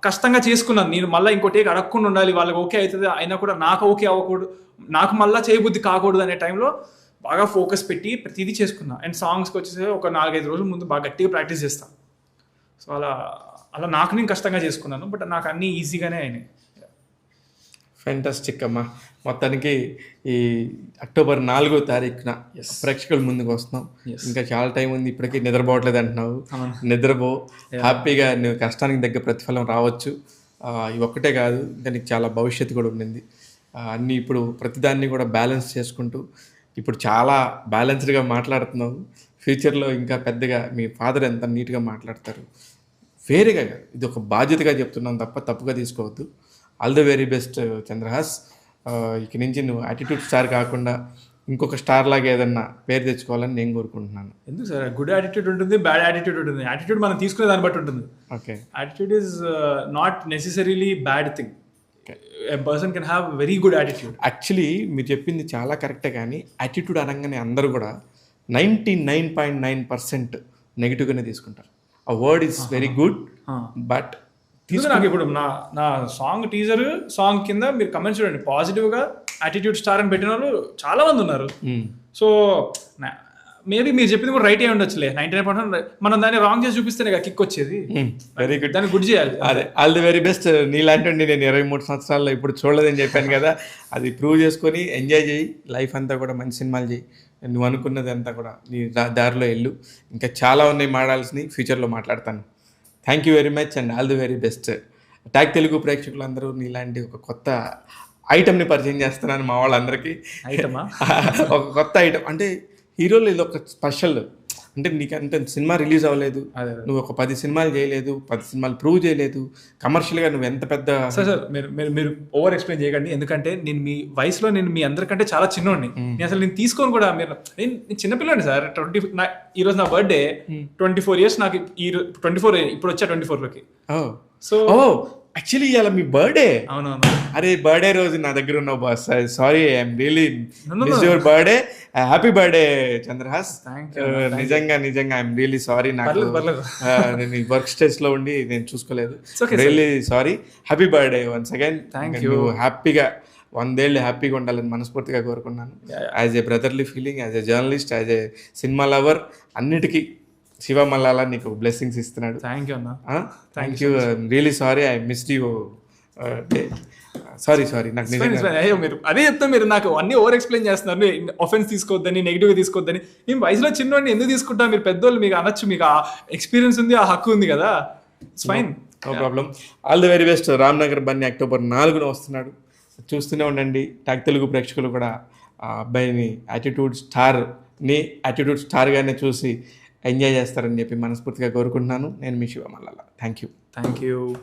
కష్టంగా చేసుకున్నాను నేను. మళ్ళీ ఇంకోటి అడగకుండా ఉండాలి, వాళ్ళకి ఓకే అవుతుంది అయినా కూడా నాకు ఓకే అవ్వకూడదు, నాకు మళ్ళీ చేయబుద్ధి కాకూడదు అనే టైంలో బాగా ఫోకస్ పెట్టి ప్రతిదీ చేసుకున్నా. అండ్ సాంగ్స్కి వచ్చేసి ఒక 4-5 రోజుల ముందు బాగా గట్టిగా ప్రాక్టీస్ చేస్తాను. సో అలా నాకు నేను కష్టంగా చేసుకున్నాను, బట్ నాకు అన్నీ ఈజీగానే అయినాయి. ఫ్యాంటాస్టిక్ అమ్మా. మొత్తానికి ఈ అక్టోబర్ 4వ తారీఖున ప్రేక్షకుల ముందుకు వస్తున్నాం. ఇంకా చాలా టైం ఉంది, ఇప్పటికీ నిద్రపోవట్లేదు అంటున్నావు. నిద్రపో, హ్యాపీగా నువ్వు కష్టానికి తగ్గ ప్రతిఫలం రావచ్చు. ఇవి ఒక్కటే కాదు, ఇంకా నీకు చాలా భవిష్యత్తు కూడా ఉండింది. అన్నీ ఇప్పుడు ప్రతిదాన్ని కూడా బ్యాలెన్స్ చేసుకుంటూ ఇప్పుడు చాలా బ్యాలెన్స్డ్గా మాట్లాడుతున్నావు. ఫ్యూచర్లో ఇంకా పెద్దగా మీ ఫాదర్ ఎంత నీట్గా మాట్లాడతారు. వేరేగా ఇది ఒక బాధ్యతగా చెప్తున్నాను తప్ప తప్పుగా తీసుకోవద్దు. All the very best Chandrahas. ఇక నుంచి నువ్వు యాటిట్యూడ్ స్టార్ కాకుండా ఇంకొక స్టార్ లాగా ఏదన్నా పేరు తెచ్చుకోవాలని నేను కోరుకుంటున్నాను. ఎందుకు సార్, గుడ్ యాటిట్యూడ్ ఉంటుంది, బ్యాడ్ యాటిట్యూడ్ ఉంటుంది. యాటిట్యూడ్ మనం తీసుకునే దాన్ని బట్టి ఉంటుంది. Okay, attitude is not necessarily bad thing. A person can have very good attitude. Actually మీరు చెప్పింది చాలా కరెక్టే, కానీ యాటిట్యూడ్ అనగానే అందరూ కూడా 99.9% నెగిటివ్గానే తీసుకుంటారు. ఆ word is very good, but నాకు ఇప్పుడు నా సాంగ్ టీజర్ సాంగ్ కింద మీరు కమెంట్స్ చూడండి, పాజిటివ్గా యాటిట్యూడ్ స్టార్ అని పెట్టిన వాళ్ళు చాలా మంది ఉన్నారు. సో మేబీ మీరు చెప్పింది కూడా రైట్ అయి ఉండొచ్చులే. 99% మనం దాన్ని రాంగ్ చేసి చూపిస్తేనే కిక్ వచ్చేది. వెరీ గుడ్, దాన్ని గుడ్ చేయాలి. అదే ఆల్ ది వెరీ బెస్ట్. నీలాంటి నేను 23 సంవత్సరాల్లో ఇప్పుడు చూడలేదని చెప్పాను కదా, అది ప్రూవ్ చేసుకొని ఎంజాయ్ చేయి. లైఫ్ అంతా కూడా మంచి సినిమాలు చేయి. నువ్వు అనుకున్నది అంతా కూడా నీ దారిలో వెళ్ళు. ఇంకా చాలా ఉన్నాయి మాట్లాడాల్సినవి, ఫ్యూచర్లో మాట్లాడతాను. Thank you very much and all the very best. Tag Telugu ప్రేక్షకులందరూ నీలాంటి ఒక కొత్త ఐటమ్ని పరిచయం చేస్తున్నాను మా వాళ్ళందరికీ. ఐటమా? ఒక కొత్త ఐటమ్ అంటే హీరోలు ఇది ఒక స్పెషల్. అంటే నీకంటే సినిమా రిలీజ్ అవ్వలేదు, నువ్వు ఒక 10 సినిమాలు చేయలేదు, 10 సినిమాలు ప్రూవ్ చేయలేదు, కమర్షియల్గా నువ్వు ఎంత పెద్ద. సార్ మీరు ఓవర్ ఎక్స్ప్లెయిన్ చేయకండి, ఎందుకంటే నేను మీ వయసులో నేను మీ అందరికంటే చాలా చిన్నోడిని. నేను అసలు నేను తీసుకోను కూడా. నేను చిన్నపిల్లండి సార్. ఈరోజు నా బర్త్డే, 24 years నాకు. 24 ఇప్పుడు వచ్చా 24లోకి. సో యాక్చువల్లీ ఇవాళ మీ బర్త్డే. అవునవును. అరే బర్త్డే రోజు నా దగ్గర ఉన్నావు boss. Sorry, I'm really miss your birthday. Happy birthday Chandrahas. నిజంగా ఐఎమ్ రియలీ సారీ. నాకు నేను వర్క్ స్ట్రెస్ లో ఉండి నేను చూసుకోలేదు. Really sorry. Happy birthday once again. నువ్వు హ్యాపీగా 100 ఏళ్ళు హ్యాపీగా ఉండాలని మనస్ఫూర్తిగా కోరుకున్నాను. As a brotherly feeling, as a journalist, as a cinema lover, అన్నిటికీ శివ మల్లాలా నీకు బ్లెస్సింగ్స్ ఇస్తున్నాడు. థ్యాంక్ యూ అన్న. Thank you. Really sorry, I missed you. Sorry నాకు మీరు అదే చెప్తా. మీరు నాకు అన్ని ఓవర్ ఎక్స్ప్లెయిన్ చేస్తున్నారు. ఆఫెన్స్ తీసుకోవద్దని, నెగిటివ్గా తీసుకోవద్దని. నేను వయసులో చిన్నవాడిని ఎందుకు తీసుకుంటా? మీరు పెద్దోళ్ళు, మీకు అనొచ్చు, మీకు ఆ ఎక్స్పీరియన్స్ ఉంది, ఆ హక్కు ఉంది కదా. It's fine, no problem. All the very best. Ramnagar Bunny October 4న వస్తున్నాడు. చూస్తూనే ఉండండి. ట్యాగ్ తెలుగు ప్రేక్షకులు కూడా ఆ అబ్బాయిని యాటిట్యూడ్ స్టార్గానే చూసి ఎంజాయ్ చేస్తారని చెప్పి మనస్ఫూర్తిగా కోరుకుంటున్నాను. నేను మీ Shiva Mallala. Thank you. Thank you.